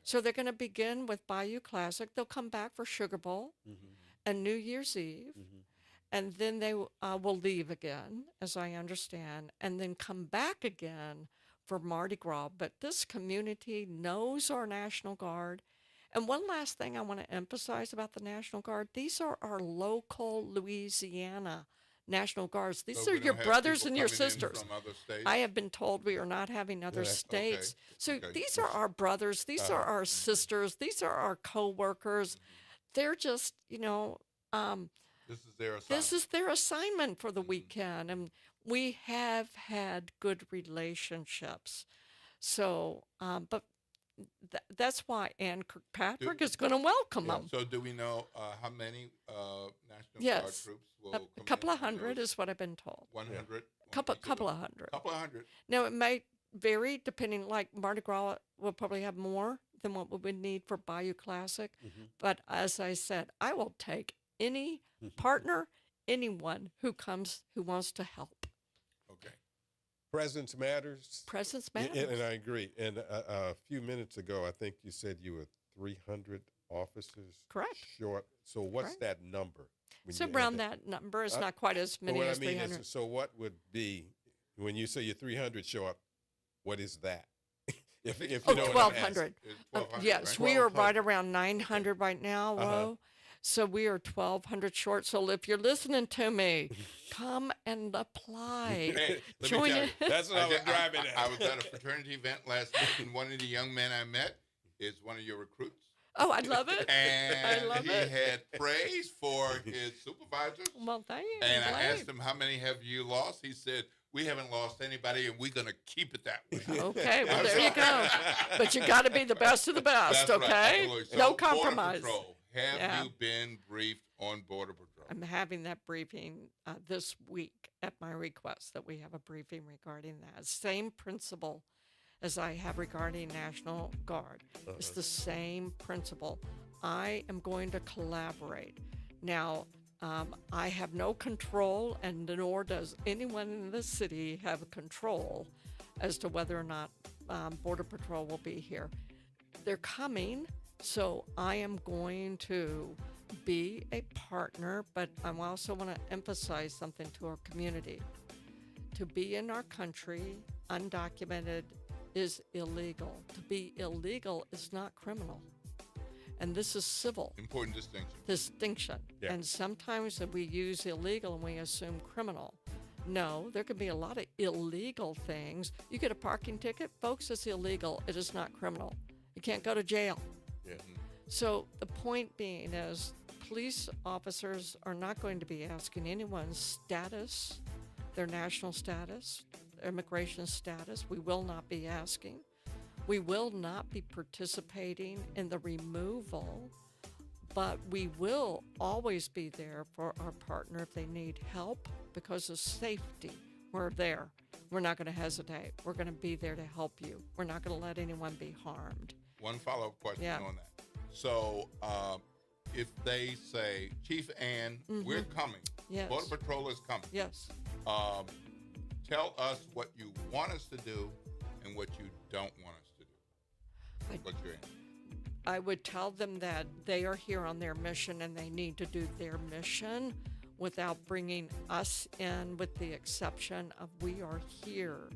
Speaker 6: So they're going to begin with Bayou Classic. They'll come back for Sugar Bowl and New Year's Eve. And then they will leave again, as I understand, and then come back again for Mardi Gras. But this community knows our National Guard. And one last thing I want to emphasize about the National Guard, these are our local Louisiana National Guards. These
Speaker 4: So
Speaker 6: are
Speaker 4: we
Speaker 6: your
Speaker 4: don't have
Speaker 6: brothers
Speaker 4: people
Speaker 6: and your
Speaker 4: coming in
Speaker 6: sisters.
Speaker 4: from other states?
Speaker 6: I have been told we are not having other states. So these are our brothers. These are our sisters. These are our co-workers. They're just,
Speaker 4: This is their assignment.
Speaker 6: this is their assignment for the weekend, and we have had good relationships. So, but that's why Ann Kirkpatrick is going to welcome them.
Speaker 4: So do we know how many National Guard
Speaker 6: Yes,
Speaker 4: troops will
Speaker 6: a
Speaker 4: come
Speaker 6: couple
Speaker 4: in?
Speaker 6: of hundred is what I've been told.
Speaker 4: 100?
Speaker 6: Couple of hundred.
Speaker 4: Couple of hundred.
Speaker 6: Now it may vary depending. Like Mardi Gras will probably have more than what we would need for Bayou Classic, but as I said, I will take any partner, anyone who comes who wants to help.
Speaker 4: Okay.
Speaker 5: Presence matters.
Speaker 6: Presence
Speaker 5: And
Speaker 6: matters.
Speaker 5: I agree. And a few minutes ago, I think you said you were 300 officers
Speaker 6: Correct.
Speaker 5: short. So what's
Speaker 6: Correct.
Speaker 5: that number? when
Speaker 6: So
Speaker 5: you add
Speaker 6: around that number is not quite as
Speaker 5: but
Speaker 6: many
Speaker 5: what
Speaker 6: as
Speaker 5: I mean
Speaker 6: 300.
Speaker 5: is, so what would be, when you say you're 300 short, what is that? if you know what I'm asking.
Speaker 6: 1,200. Yes, we are right around 900 right now, Ro. So we are 1,200 short. So if you're listening to me, come and apply.
Speaker 4: Hey, let
Speaker 6: Join
Speaker 4: me tell
Speaker 6: it.
Speaker 4: you,
Speaker 5: That's what I was driving at.
Speaker 4: I was at a fraternity event last night, and one of the young men I met is one of your recruits.
Speaker 6: Oh, I love it.
Speaker 4: And
Speaker 6: I love
Speaker 4: he
Speaker 6: it.
Speaker 4: had praise for his supervisors.
Speaker 6: Well, thank you.
Speaker 4: And I
Speaker 6: Glad.
Speaker 4: asked him, how many have you lost? He said, we haven't lost anybody, and we're going to keep it that way.
Speaker 6: Okay, well, there you go. But you got to be the best of the best,
Speaker 4: That's right,
Speaker 6: okay?
Speaker 4: absolutely. So,
Speaker 6: No
Speaker 4: Border
Speaker 6: compromise.
Speaker 4: Patrol, have
Speaker 6: Yeah.
Speaker 4: you been briefed on Border Patrol?
Speaker 6: I'm having that briefing this week at my request that we have a briefing regarding that. Same principle as I have regarding National Guard. It's the same principle. I am going to collaborate. Now, I have no control, and nor does anyone in the city have control as to whether or not Border Patrol will be here. They're coming, so I am going to be a partner, but I also want to emphasize something to our community. To be in our country undocumented is illegal. To be illegal is not criminal. And this is civil.
Speaker 4: Important distinction.
Speaker 6: Distinction.
Speaker 4: Yeah.
Speaker 6: And sometimes we use illegal and we assume criminal. No, there can be a lot of illegal things. You get a parking ticket, folks, it's illegal. It is not criminal. You can't go to jail.
Speaker 4: Yeah.
Speaker 6: So the point being is police officers are not going to be asking anyone's status, their national status, their immigration status. We will not be asking. We will not be participating in the removal But we will always be there for our partner if they need help because of safety. We're there. We're not going to hesitate. We're going to be there to help you. We're not going to let anyone be harmed.
Speaker 4: One follow-up question on that. So if they say, Chief Ann, we're coming.
Speaker 6: Yes.
Speaker 4: Border Patrol is coming.
Speaker 6: Yes.
Speaker 4: Tell us what you want us to do and what you don't want us to do. What's your answer?
Speaker 6: I would tell them that they are here on their mission and they need to do their mission without bringing us in, with the exception of we are here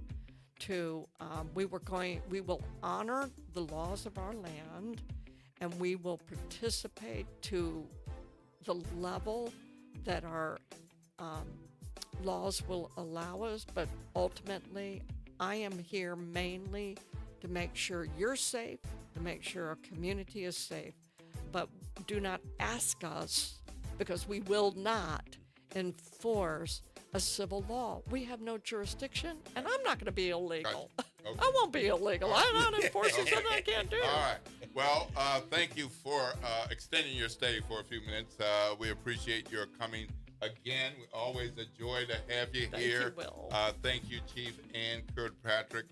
Speaker 6: to, we will honor the laws of our land, and we will participate to the level that our laws will allow us. But ultimately, I am here mainly to make sure you're safe, to make sure our community is safe. But do not ask us, because we will not enforce a civil law. We have no jurisdiction, and I'm not going to be illegal. Okay. I won't be illegal. I'm not enforcing something I can't do.
Speaker 4: All right. Well, thank you for extending your stay for a few minutes. We appreciate your coming again. We always a joy to have you here.
Speaker 6: Thank you, Will.
Speaker 4: Thank you, Chief Ann Kirkpatrick.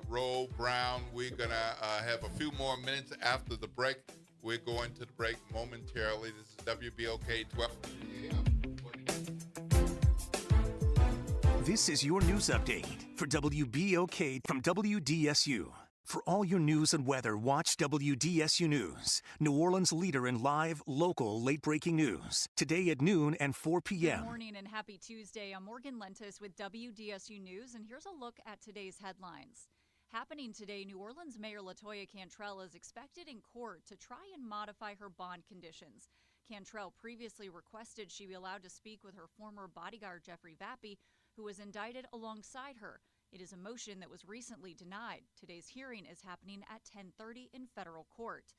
Speaker 4: Ro Brown, we're going to have a few more minutes after the break. We're going to the break momentarily. This is WBOK 12.
Speaker 9: This is your news update for WBOK from WDSU. For all your news and weather, watch WDSU News, New Orleans' leader in live, local, late-breaking news. Today at noon and 4 p.m.
Speaker 10: Good morning and happy Tuesday. I'm Morgan Lentis with WDSU News, and here's a look at today's headlines. Happening today, New Orleans Mayor LaToya Cantrell is expected in court to try and modify her bond conditions. Cantrell previously requested she be allowed to speak with her former bodyguard, Jeffrey Vappy, who was indicted alongside her. It is a motion that was recently denied. Today's hearing is happening at 10:30 in federal court.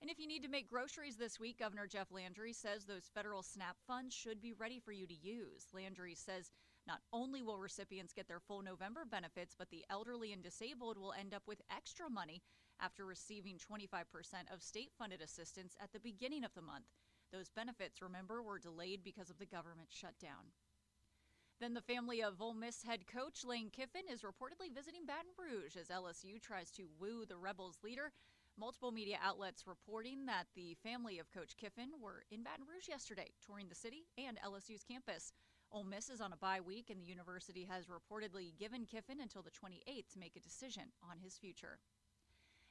Speaker 10: And if you need to make groceries this week, Governor Jeff Landry says those federal SNAP funds should be ready for you to use. Landry says not only will recipients get their full November benefits, but the elderly and disabled will end up with extra money after receiving 25% of state-funded assistance at the beginning of the month. Those benefits, remember, were delayed because of the government shutdown. Then the family of Ole Miss head coach Lane Kiffin is reportedly visiting Baton Rouge as LSU tries to woo the Rebels leader. Multiple media outlets reporting that the family of Coach Kiffin were in Baton Rouge yesterday, touring the city and LSU's campus. Ole Miss is on a bye week, and the university has reportedly given Kiffin until the 28th to make a decision on his future.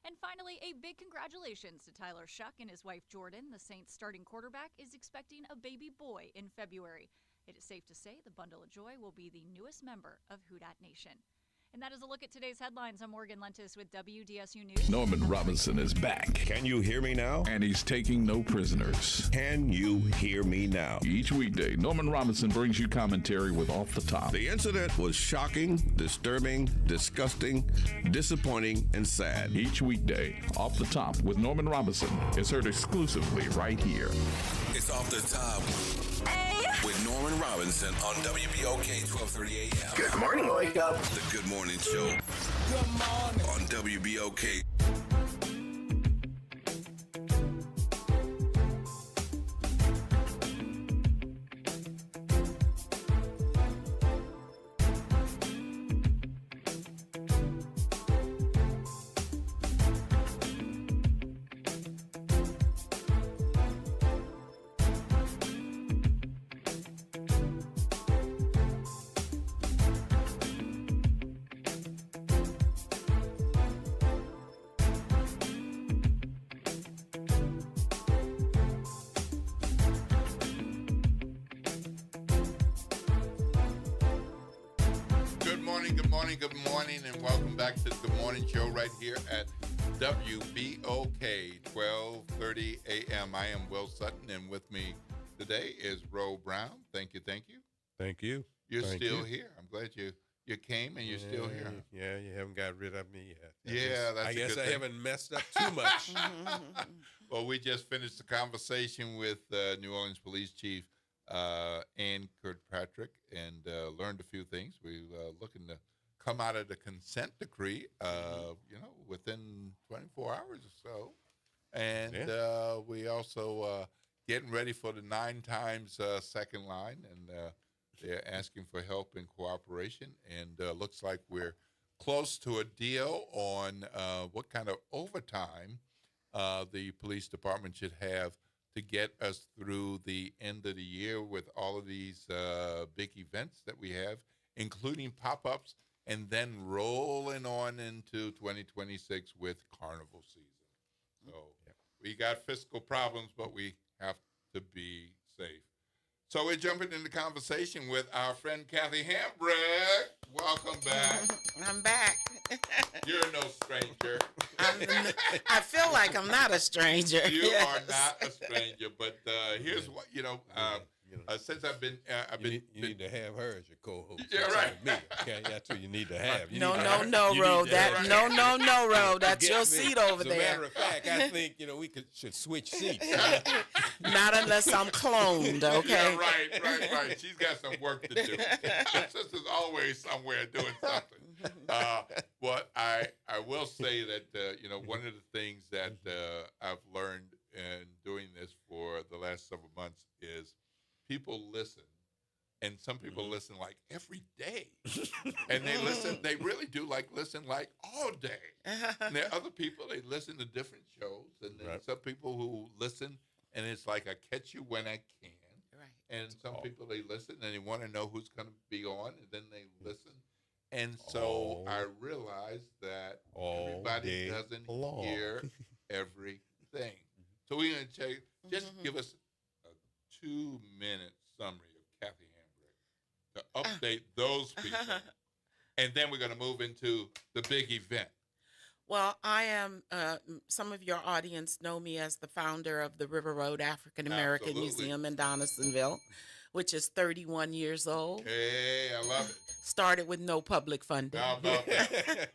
Speaker 10: And finally, a big congratulations to Tyler Shuck and his wife Jordan. The Saints starting quarterback is expecting a baby boy in February. It is safe to say the Bundle of Joy will be the newest member of Houdat Nation. And that is a look at today's headlines. I'm Morgan Lentis with WDSU News.
Speaker 11: Norman Robinson is back.
Speaker 3: Can you hear me now?
Speaker 11: And he's taking no prisoners.
Speaker 3: Can you hear me now?
Speaker 11: Each weekday, Norman Robinson brings you commentary with Off the Top.
Speaker 3: The incident was shocking, disturbing, disgusting, disappointing, and sad.
Speaker 11: Each weekday, Off the Top with Norman Robinson is heard exclusively right here.
Speaker 3: It's Off the Top with Norman Robinson on WBOK 1230 AM.
Speaker 12: Good morning, Wake Up.
Speaker 3: The Good Morning Show. Good morning. On WBOK. Good morning, and welcome back to the Good Morning Show right here at WBOK 1230 AM. I am Will Sutton, and with me today is Ro Brown. Thank you.
Speaker 5: Thank you.
Speaker 4: You're
Speaker 5: Thank
Speaker 4: still
Speaker 5: you.
Speaker 4: here. I'm glad you came, and you're still here.
Speaker 5: Yeah, you haven't got rid of me yet.
Speaker 4: I
Speaker 5: guess I
Speaker 4: thing.
Speaker 5: haven't messed up too much.
Speaker 4: Well, we just finished the conversation with New Orleans Police Chief Ann Kirkpatrick and learned a few things. We're looking to come out of the consent decree, within 24 hours or so. And we also getting ready for the 9 times second line, and they're asking for help and cooperation. And looks like we're close to a deal on what kind of overtime the police department should have to get us through the end of the year with all of these big events that we have, including pop-ups, and then rolling on into 2026 with carnival season. So we got fiscal problems, but we have to be safe. So we're jumping into conversation with our friend Kathy Hambrick. Welcome back.
Speaker 12: I'm back.
Speaker 4: You're no stranger.
Speaker 12: I feel like I'm not a stranger.
Speaker 4: You are not a stranger, but here's what, since I've been...
Speaker 5: you need to have her as your co-host.
Speaker 4: Yeah, right.
Speaker 5: Me, okay? That's what you need to have.
Speaker 12: No, Ro. That's your seat over there.
Speaker 5: As a matter of fact, I think, we should switch seats.
Speaker 12: Not unless I'm cloned, okay?
Speaker 4: Yeah, right. She's got some work to do. My sister's always somewhere doing something. But I will say that, one of the things that I've learned in doing this for the last several months is people listen, and some people listen like every day, and they really do listen all day. And there are other people, they listen to different shows, and then some people who listen, and it's like I catch you when I can. Right. And some people, they listen, and they want to know who's going to be on, and then they listen. And so I realized that everybody doesn't hear everything. So we're going to just give us a 2-minute summary of Kathy Hambrick to update those people. And then we're going to move into the big event.
Speaker 12: Well, I am, some of your audience know me as the founder of the River Road African American Museum in Donaldsonville, which is 31 years old.
Speaker 4: Hey, I love it.
Speaker 12: Started with no public funding.
Speaker 4: How about that?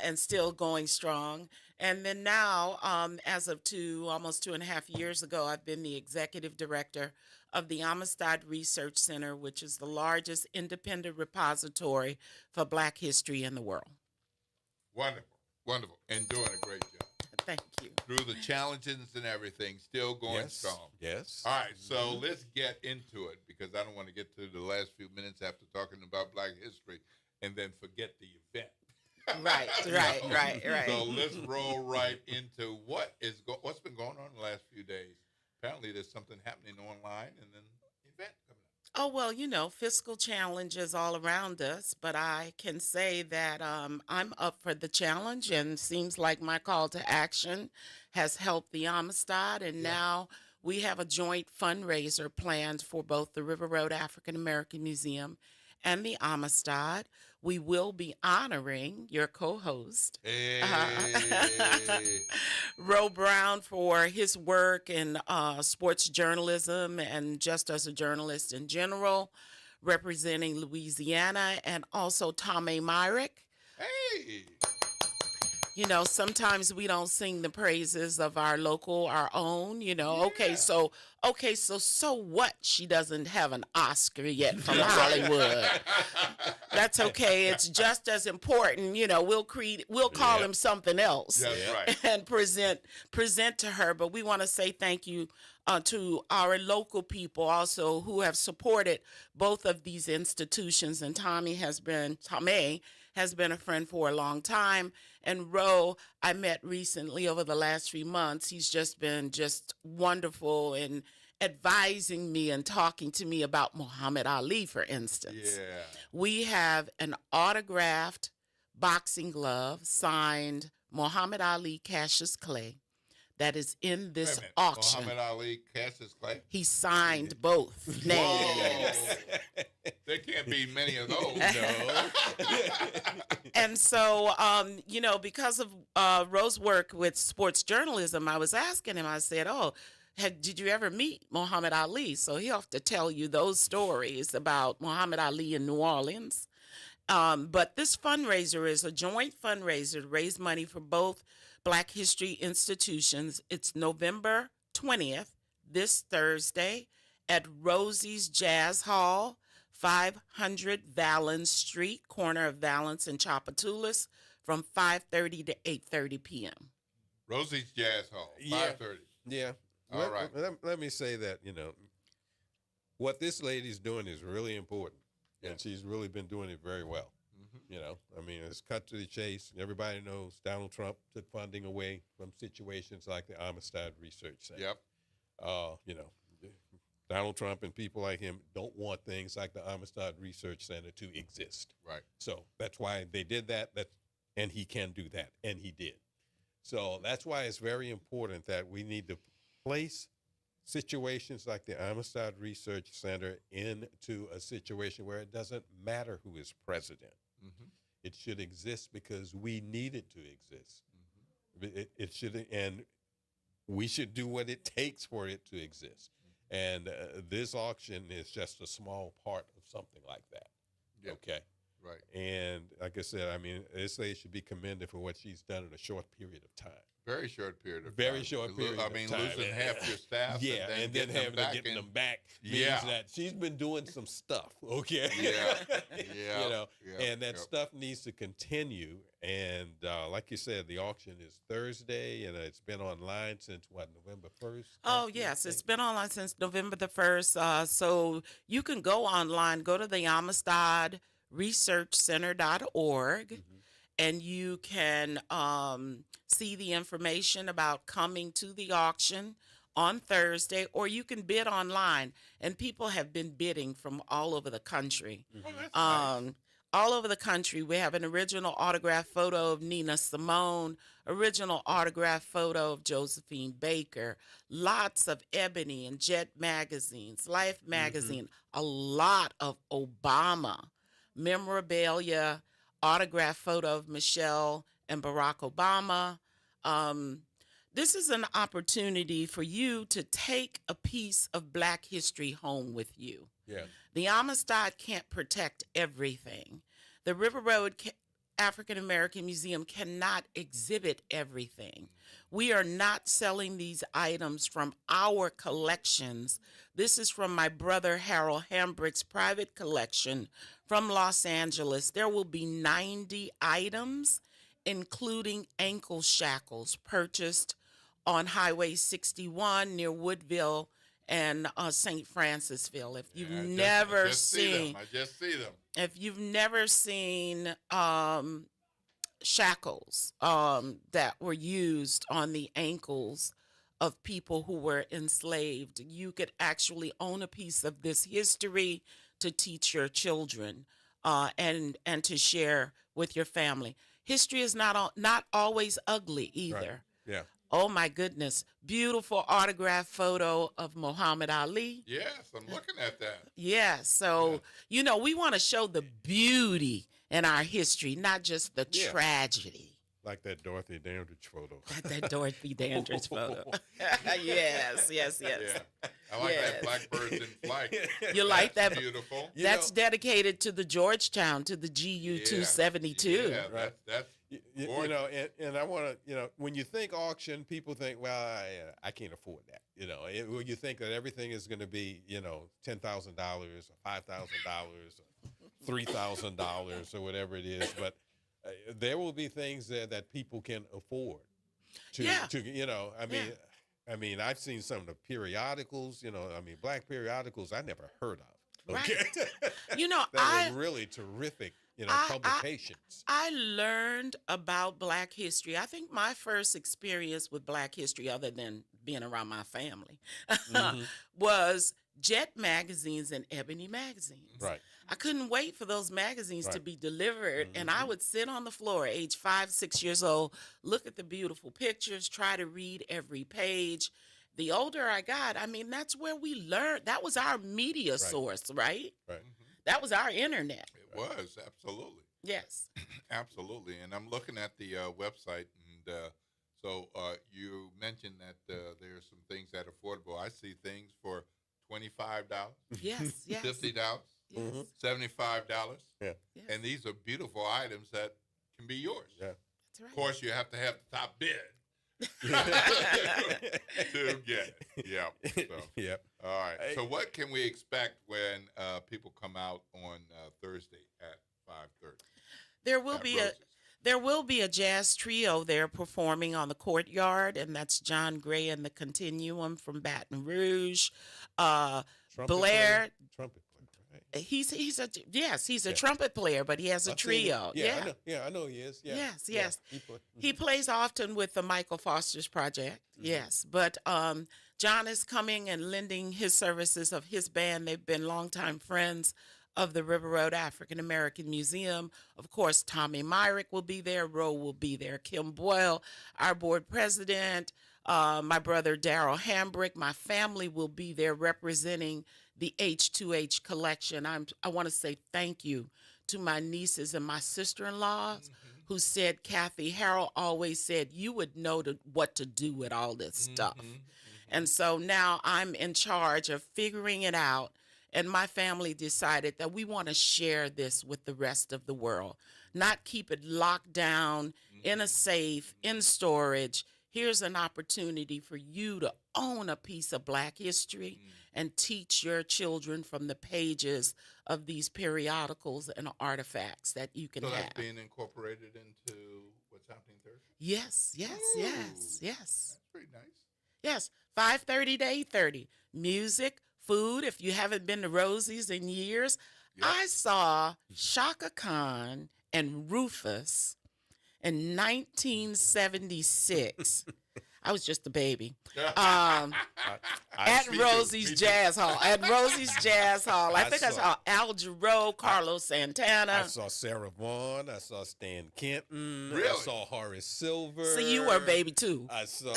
Speaker 12: And still going strong. And then now, as of almost 2.5 years ago, I've been the executive director of the Amistad Research Center, which is the largest independent repository for Black history in the world.
Speaker 4: Wonderful. And doing a great job.
Speaker 12: Thank you.
Speaker 4: Through the challenges and everything, still going strong.
Speaker 5: Yes.
Speaker 4: All right, so let's get into it, because I don't want to get to the last few minutes after talking about Black history and then forget the event.
Speaker 12: Right.
Speaker 4: So let's roll right into what's been going on the last few days. Apparently there's something happening online, and then the event coming up.
Speaker 12: Oh, well, fiscal challenges all around us, but I can say that I'm up for the challenge, and seems like my call to action has helped the Amistad, and now we have a joint fundraiser planned for both the River Road African American Museum and the Amistad. We will be honoring your co-host, Ro Brown, for his work in sports journalism and just as a journalist in general, representing Louisiana, and also Tommy Myrick.
Speaker 4: Hey!
Speaker 12: Sometimes we don't sing the praises of our own, so what? She doesn't have an Oscar yet from Hollywood. That's okay. It's just as important. We'll call him something else.
Speaker 4: That's right.
Speaker 12: And present to her. But we want to say thank you to our local people also who have supported both of these institutions. And Tommy has been a friend for a long time. And Ro, I met recently over the last 3 months. He's just been wonderful in advising me and talking to me about Muhammad Ali, for instance.
Speaker 4: Yeah.
Speaker 12: We have an autographed boxing glove signed Muhammad Ali Cassius Clay that is in this auction.
Speaker 4: Muhammad Ali, Cassius Clay?
Speaker 12: He signed both names.
Speaker 4: There can't be many of those.
Speaker 12: No. And so, because of Ro's work with sports journalism, I was asking him, I said, did you ever meet Muhammad Ali? So he'll have to tell you those stories about Muhammad Ali in New Orleans. But this fundraiser is a joint fundraiser to raise money for both Black history institutions. It's November 20th, this Thursday, at Rosie's Jazz Hall, 500 Valence Street, corner of Valence and Chapatoulas, from 5:30 to 8:30 p.m.
Speaker 4: Rosie's Jazz Hall,
Speaker 5: Yeah.
Speaker 4: 5:30.
Speaker 5: Yeah.
Speaker 4: All right.
Speaker 5: Let me say that, what this lady's doing is really important. And she's really been doing it very well. I mean, it's cut to the chase. Everybody knows Donald Trump took funding away from situations like the Amistad Research Center.
Speaker 4: Yep.
Speaker 5: Donald Trump and people like him don't want things like the Amistad Research Center to exist.
Speaker 4: Right.
Speaker 5: So that's why they did that. And he can do that. And he did. So that's why it's very important that we need to place situations like the Amistad Research Center into a situation where it doesn't matter who is president. It should exist because we need it to exist. It should, and we should do what it takes for it to exist. And this auction is just a small part of something like that.
Speaker 4: Yeah.
Speaker 5: Okay.
Speaker 4: Right.
Speaker 5: And like I said, I mean, this lady should be commended for what she's done in a short period of time.
Speaker 4: Very short period of
Speaker 5: Very
Speaker 4: time.
Speaker 5: short period
Speaker 4: I
Speaker 5: of
Speaker 4: meing,
Speaker 5: time.
Speaker 4: losing half your staff.
Speaker 5: Yeah, and then having to get them back means that she's been doing some stuff, okay?
Speaker 4: Yeah.
Speaker 5: And that stuff needs to continue. And like you said, the auction is Thursday, and it's been online since, November 1st?
Speaker 12: Oh, yes. It's been online since November the 1st. So you can go online, go to the Amistad researchcenter.org, and you can see the information about coming to the auction on Thursday, or you can bid online. And people have been bidding from all over the country. Nice. All over the country. We have an original autograph photo of Nina Simone, original autograph photo of Josephine Baker, lots of Ebony and Jet magazines, Life magazine, a lot of Obama memorabilia, autograph photo of Michelle and Barack Obama. This is an opportunity for you to take a piece of Black history home with you.
Speaker 5: Yeah.
Speaker 12: The Amistad can't protect everything. The River Road African American Museum cannot exhibit everything. We are not selling these items from our collections. This is from my brother Harold Hambrick's private collection from Los Angeles. There will be 90 items, including ankle shackles purchased on Highway 61 near Woodville and St. Francisville. If you've never seen,
Speaker 4: I just see them.
Speaker 12: If you've never seen shackles that were used on the ankles of people who were enslaved, you could actually own a piece of this history to teach your children and to share with your family. History is not always ugly either.
Speaker 5: Right. Yeah.
Speaker 12: Oh my goodness. Beautiful autograph photo of Muhammad Ali.
Speaker 4: Yes, I'm looking at that.
Speaker 12: Yeah. So, we want to show the beauty in our history, not just the tragedy.
Speaker 5: Like that Dorothy Dandridge photo.
Speaker 12: That Dorothy Dandridge photo. Yes.
Speaker 4: Yeah. I like that Blackbirds in Flight.
Speaker 12: You like that?
Speaker 4: Beautiful.
Speaker 12: That's dedicated to the Georgetown, to the GU 272.
Speaker 4: Yeah,
Speaker 5: right.
Speaker 4: That's
Speaker 5: and I want to, when you think auction, people think, well, I can't afford that. When you think that everything is going to be, $10,000 or $5,000 or $3,000 or whatever it is, but there will be things there that people can afford. I mean, I've seen some of the periodicals, Black periodicals I never heard of. Okay.
Speaker 12: Right.
Speaker 5: That were really terrific, publications.
Speaker 12: I learned about Black history. I think my first experience with Black history, other than being around my family, was Jet magazines and Ebony magazines.
Speaker 5: Right.
Speaker 12: I couldn't wait for those magazines to be delivered, and I would sit on the floor, age 5, 6 years old, look at the beautiful pictures, try to read every page. The older I got, that's where we learned. That was our media source, right?
Speaker 5: Right.
Speaker 12: That was our internet.
Speaker 4: It was, absolutely.
Speaker 12: Yes.
Speaker 4: Absolutely. And I'm looking at the website, and so you mentioned that there are some things that are affordable. I see things for $25.
Speaker 12: Yes.
Speaker 4: $50.
Speaker 12: Yes.
Speaker 4: $75.
Speaker 5: Yeah.
Speaker 12: Yes.
Speaker 4: And these are beautiful items that can be yours.
Speaker 5: Yeah.
Speaker 12: That's right.
Speaker 4: Of course, you have to have the top bid to get it. Yeah. So.
Speaker 5: Yep.
Speaker 4: All right. So what can we expect when people come out on Thursday at 5:30?
Speaker 12: There will be a jazz trio there performing on the courtyard, and that's John Gray and the Continuum from Baton Rouge. Blair.
Speaker 5: Trumpet player, right?
Speaker 12: He's a trumpet player, but he has a trio.
Speaker 5: I know he is. Yeah.
Speaker 12: Yes. He plays often with the Michael Foster's Project. Yes, but John is coming and lending his services of his band. They've been longtime friends of the River Road African American Museum. Of course, Tommy Myrick will be there. Roe will be there. Kim Boyle, our board president, my brother Daryl Hambrick, my family will be there representing the H2H collection. I want to say thank you to my nieces and my sister-in-laws who said, Kathy, Harold always said you would know what to do with all this stuff. And so now I'm in charge of figuring it out. And my family decided that we want to share this with the rest of the world, not keep it locked down in a safe, in storage. Here's an opportunity for you to own a piece of Black history and teach your children from the pages of these periodicals and artifacts that you can
Speaker 4: have. So
Speaker 12: have.
Speaker 4: that's being incorporated into what's happening Thursday?
Speaker 12: Yes.
Speaker 4: That's pretty nice.
Speaker 12: Yes, 5:30 to 8:30. Music, food. If you haven't been to Rosie's in years, I saw Shaka Khan and Rufus in 1976. I was just a baby. At Rosie's Jazz Hall. I think I saw Al Jarreau, Carlos Santana.
Speaker 5: I saw Sarah Vaughan. I saw Stan Kenton.
Speaker 4: Really?
Speaker 5: I saw Horace Silver.
Speaker 12: So you were a baby too.
Speaker 5: I saw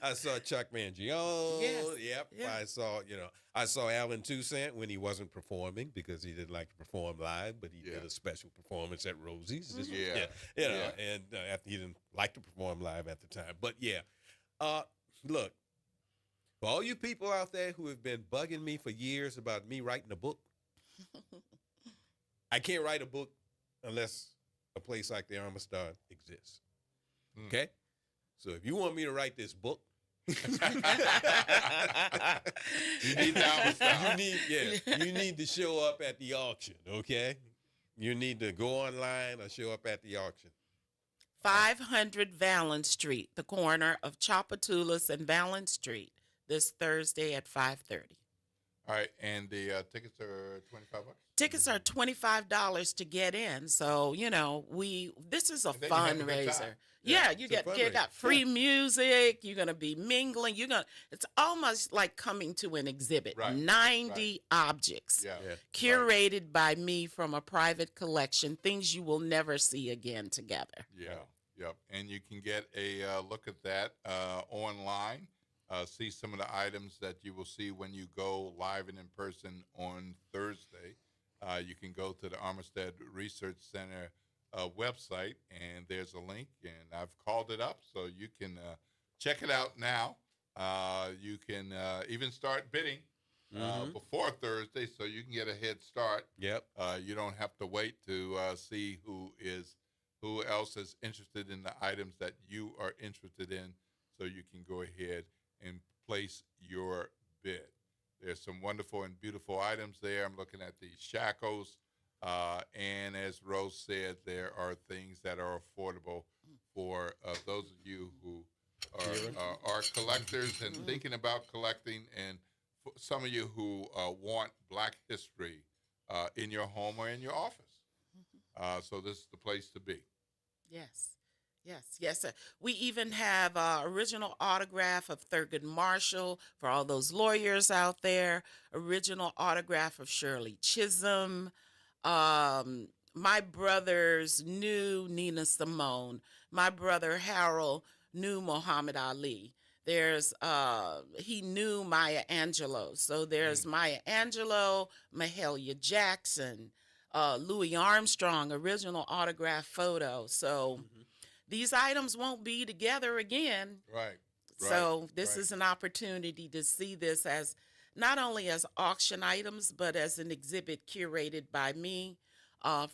Speaker 5: I saw Chuck Mangione.
Speaker 12: Yes.
Speaker 5: Yep. I saw Alan Toussaint when he wasn't performing because he didn't like to perform live, but he did a special performance at Rosie's. And after he didn't like to perform live at the time. But look, for all you people out there who have been bugging me for years about me writing a book, I can't write a book unless a place like the Armistead exists. Okay? So if you want me to write this book, you need to show up at the auction, okay? You need to go online or show up at the auction.
Speaker 12: 500 Valance Street, the corner of Chapatulas and Valance Street, this Thursday at 5:30.
Speaker 4: All right, and the tickets are $25?
Speaker 12: Tickets are $25 to get in. So, this is a fundraiser. You got free music. You're going to be mingling. It's almost like coming to an exhibit.
Speaker 4: Right.
Speaker 12: 90 objects curated by me from a private collection, things you will never see again together.
Speaker 4: Yep. And you can get a look at that online. See some of the items that you will see when you go live and in person on Thursday. You can go to the Armistead Research Center website, and there's a link, and I've called it up, so you can check it out now. You can even start bidding before Thursday, so you can get a head start.
Speaker 5: Yep.
Speaker 4: You don't have to wait to see who else is interested in the items that you are interested in, so you can go ahead and place your bid. There's some wonderful and beautiful items there. I'm looking at the shackles. And as Rose said, there are things that are affordable for those of you who are collectors and thinking about collecting, and for some of you who want Black history in your home or in your office. So this is the place to be.
Speaker 12: Yes, sir. We even have original autograph of Thurgood Marshall for all those lawyers out there, original autograph of Shirley Chisholm. My brothers knew Nina Simone. My brother Harold knew Muhammad Ali. He knew Maya Angelou. So there's Maya Angelou, Mahalia Jackson, Louis Armstrong, original autograph photo. So these items won't be together again.
Speaker 4: Right.
Speaker 12: So this is an opportunity to see this as not only as auction items, but as an exhibit curated by me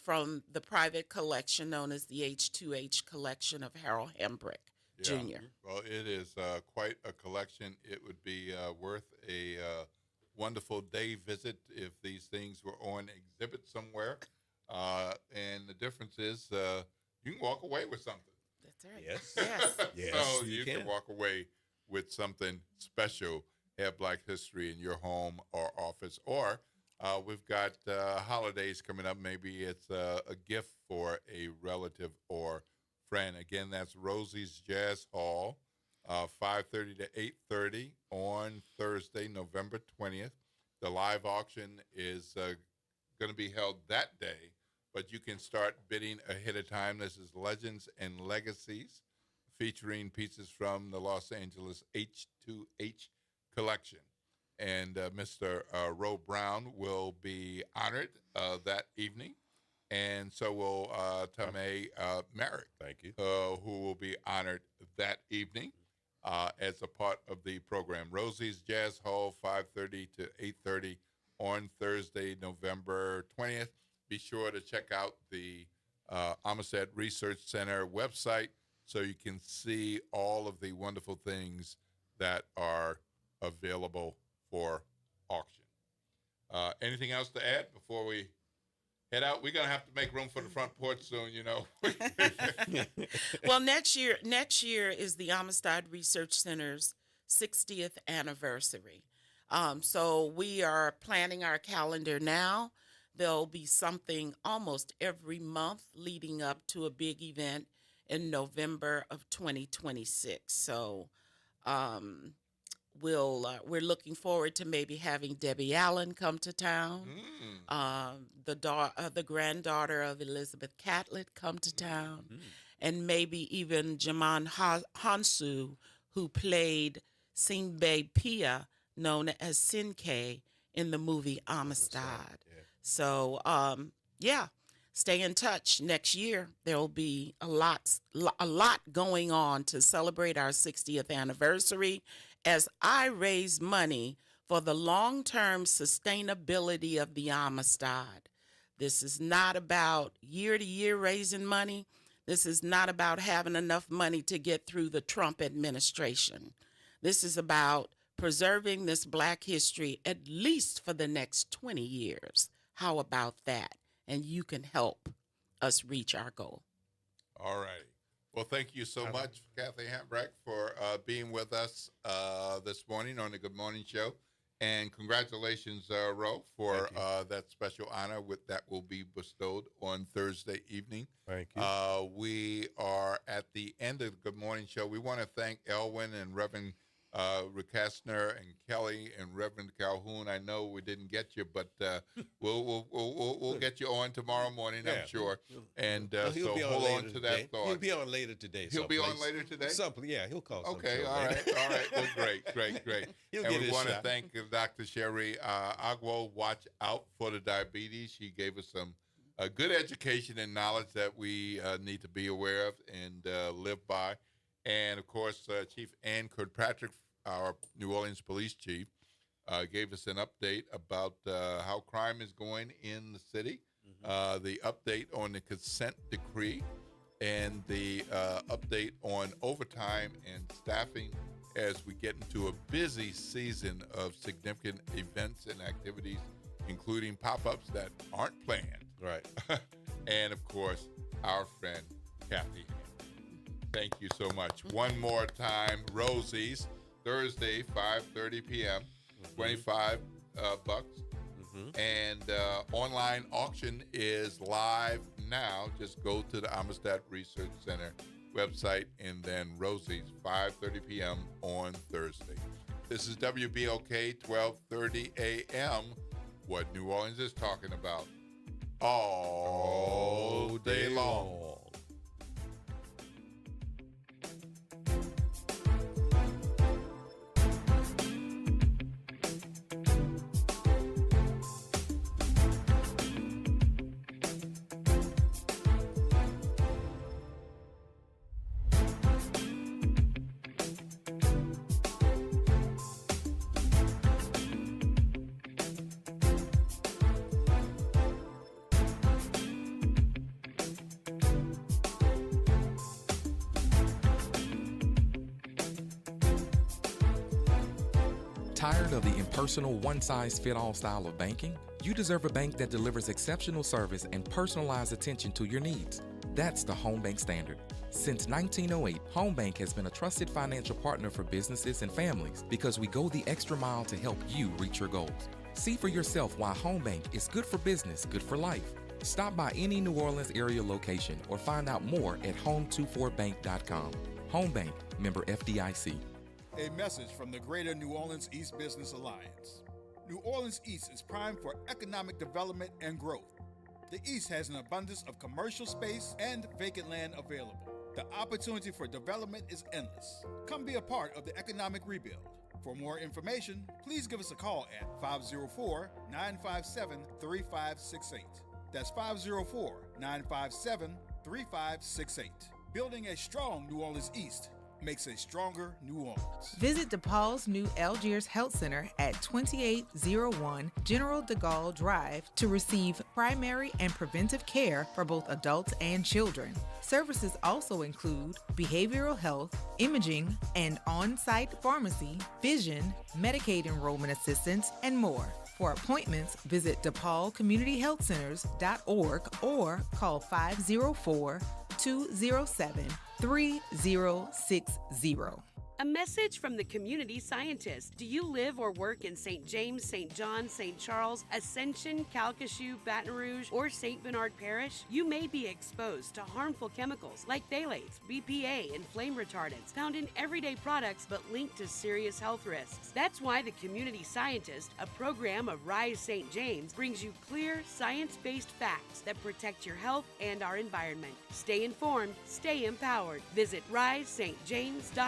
Speaker 12: from the private collection known as the H2H collection of Harold Hambrick Jr.
Speaker 4: Well, it is quite a collection. It would be worth a wonderful day visit if these things were on exhibit somewhere. And the difference is you can walk away with something.
Speaker 12: That's right.
Speaker 5: Yes.
Speaker 12: Yes.
Speaker 4: So
Speaker 5: you
Speaker 4: you can walk away with something special. Have Black History in your home or office, or we've got holidays coming up. Maybe it's a gift for a relative or friend. Again, that's Rosie's Jazz Hall, 5:30 to 8:30 on Thursday, November 20th. The live auction is going to be held that day, but you can start bidding ahead of time. This is Legends and Legacies, featuring pieces from the Los Angeles H2H collection. And Mr. Roe Brown will be honored that evening. And so will Tamay Merrick.
Speaker 5: Thank you.
Speaker 4: Who will be honored that evening as a part of the program. Rosie's Jazz Hall, 5:30 to 8:30 on Thursday, November 20th. Be sure to check out the Amistad Research Center website so you can see all of the wonderful things that are available for auction. Anything else to add before we head out? We're going to have to make room for the front porch soon, you know.
Speaker 12: Well, next year is the Amistad Research Center's 60th anniversary. So we are planning our calendar now. There'll be something almost every month leading up to a big event in November of 2026. So we're looking forward to maybe having Debbie Allen come to town, the granddaughter of Elizabeth Catlett come to town, and maybe even Jaman Hansu, who played Sinbei Pia, known as Sinkei, in the movie Amistad. So, stay in touch. Next year, there'll be a lot going on to celebrate our 60th anniversary as I raise money for the long-term sustainability of the Amistad. This is not about year to year raising money. This is not about having enough money to get through the Trump administration. This is about preserving this Black history at least for the next 20 years. How about that? And you can help us reach our goal.
Speaker 4: All right. Well, thank you so much, Kathy Hambrick, for being with us this morning on the Good Morning Show. And congratulations, Ro, for that special honor that will be bestowed on Thursday evening.
Speaker 5: Thank you.
Speaker 4: We are at the end of the Good Morning Show. We want to thank Elwin and Reverend Rick Kastner and Kelly and Reverend Calhoun. I know we didn't get you, but we'll get you on tomorrow morning, I'm sure. And so hold on to that thought.
Speaker 5: He'll be on later today.
Speaker 4: He'll be on later today?
Speaker 5: He'll call.
Speaker 4: Okay, all right. Well, great.
Speaker 5: He'll
Speaker 4: And
Speaker 5: get
Speaker 4: we
Speaker 5: his
Speaker 4: want to
Speaker 5: shot.
Speaker 4: thank Dr. Sherry Agwo. Watch out for the diabetes. She gave us some good education and knowledge that we need to be aware of and live by. And, of course, Chief Ann Kirkpatrick, our New Orleans police chief, gave us an update about how crime is going in the city, the update on the consent decree, and the update on overtime and staffing as we get into a busy season of significant events and activities, including pop-ups that aren't planned.
Speaker 5: Right.
Speaker 4: And, of course, our friend Kathy. Thank you so much. One more time, Rosie's, Thursday, 5:30 p.m., 25 bucks. And online auction is live now. Just go to the Amistad Research Center website, and then Rosie's, 5:30 p.m. on Thursday. This is WBOK, 12:30 a.m., what New Orleans is talking about all day long.
Speaker 13: Tired of the impersonal, one-size-fit-all style of banking? You deserve a bank that delivers exceptional service and personalized attention to your needs. That's the Home Bank Standard. Since 1908, Home Bank has been a trusted financial partner for businesses and families because we go the extra mile to help you reach your goals. See for yourself why Home Bank is good for business, good for life. Stop by any New Orleans area location or find out more at home24bank.com. Home Bank, member FDIC.
Speaker 14: A message from the Greater New Orleans East Business Alliance. New Orleans East is primed for economic development and growth. The East has an abundance of commercial space and vacant land available. The opportunity for development is endless. Come be a part of the economic rebuild. For more information, please give us a call at 504-957-3568. That's 504-957-3568. Building a strong New Orleans East makes a stronger New Orleans.
Speaker 15: Visit DePaul's new Algiers Health Center at 2801 General de Gaulle Drive to receive primary and preventive care for both adults and children. Services also include behavioral health, imaging, and on-site pharmacy, vision, Medicaid enrollment assistance, and more. For appointments, visit DePaulCommunityHealthCenters.org or call 504-207-3060.
Speaker 16: A message from the community scientist. Do you live or work in St. James, St. John, St. Charles, Ascension, Calcasieu, Baton Rouge, or St. Bernard Parish? You may be exposed to harmful chemicals like phthalates, BPA, and flame retardants found in everyday products but linked to serious health risks. That's why the Community Scientist, a program of Rise St. James, brings you clear, science-based facts that protect your health and our environment. Stay informed, stay empowered. Visit risestjames.com.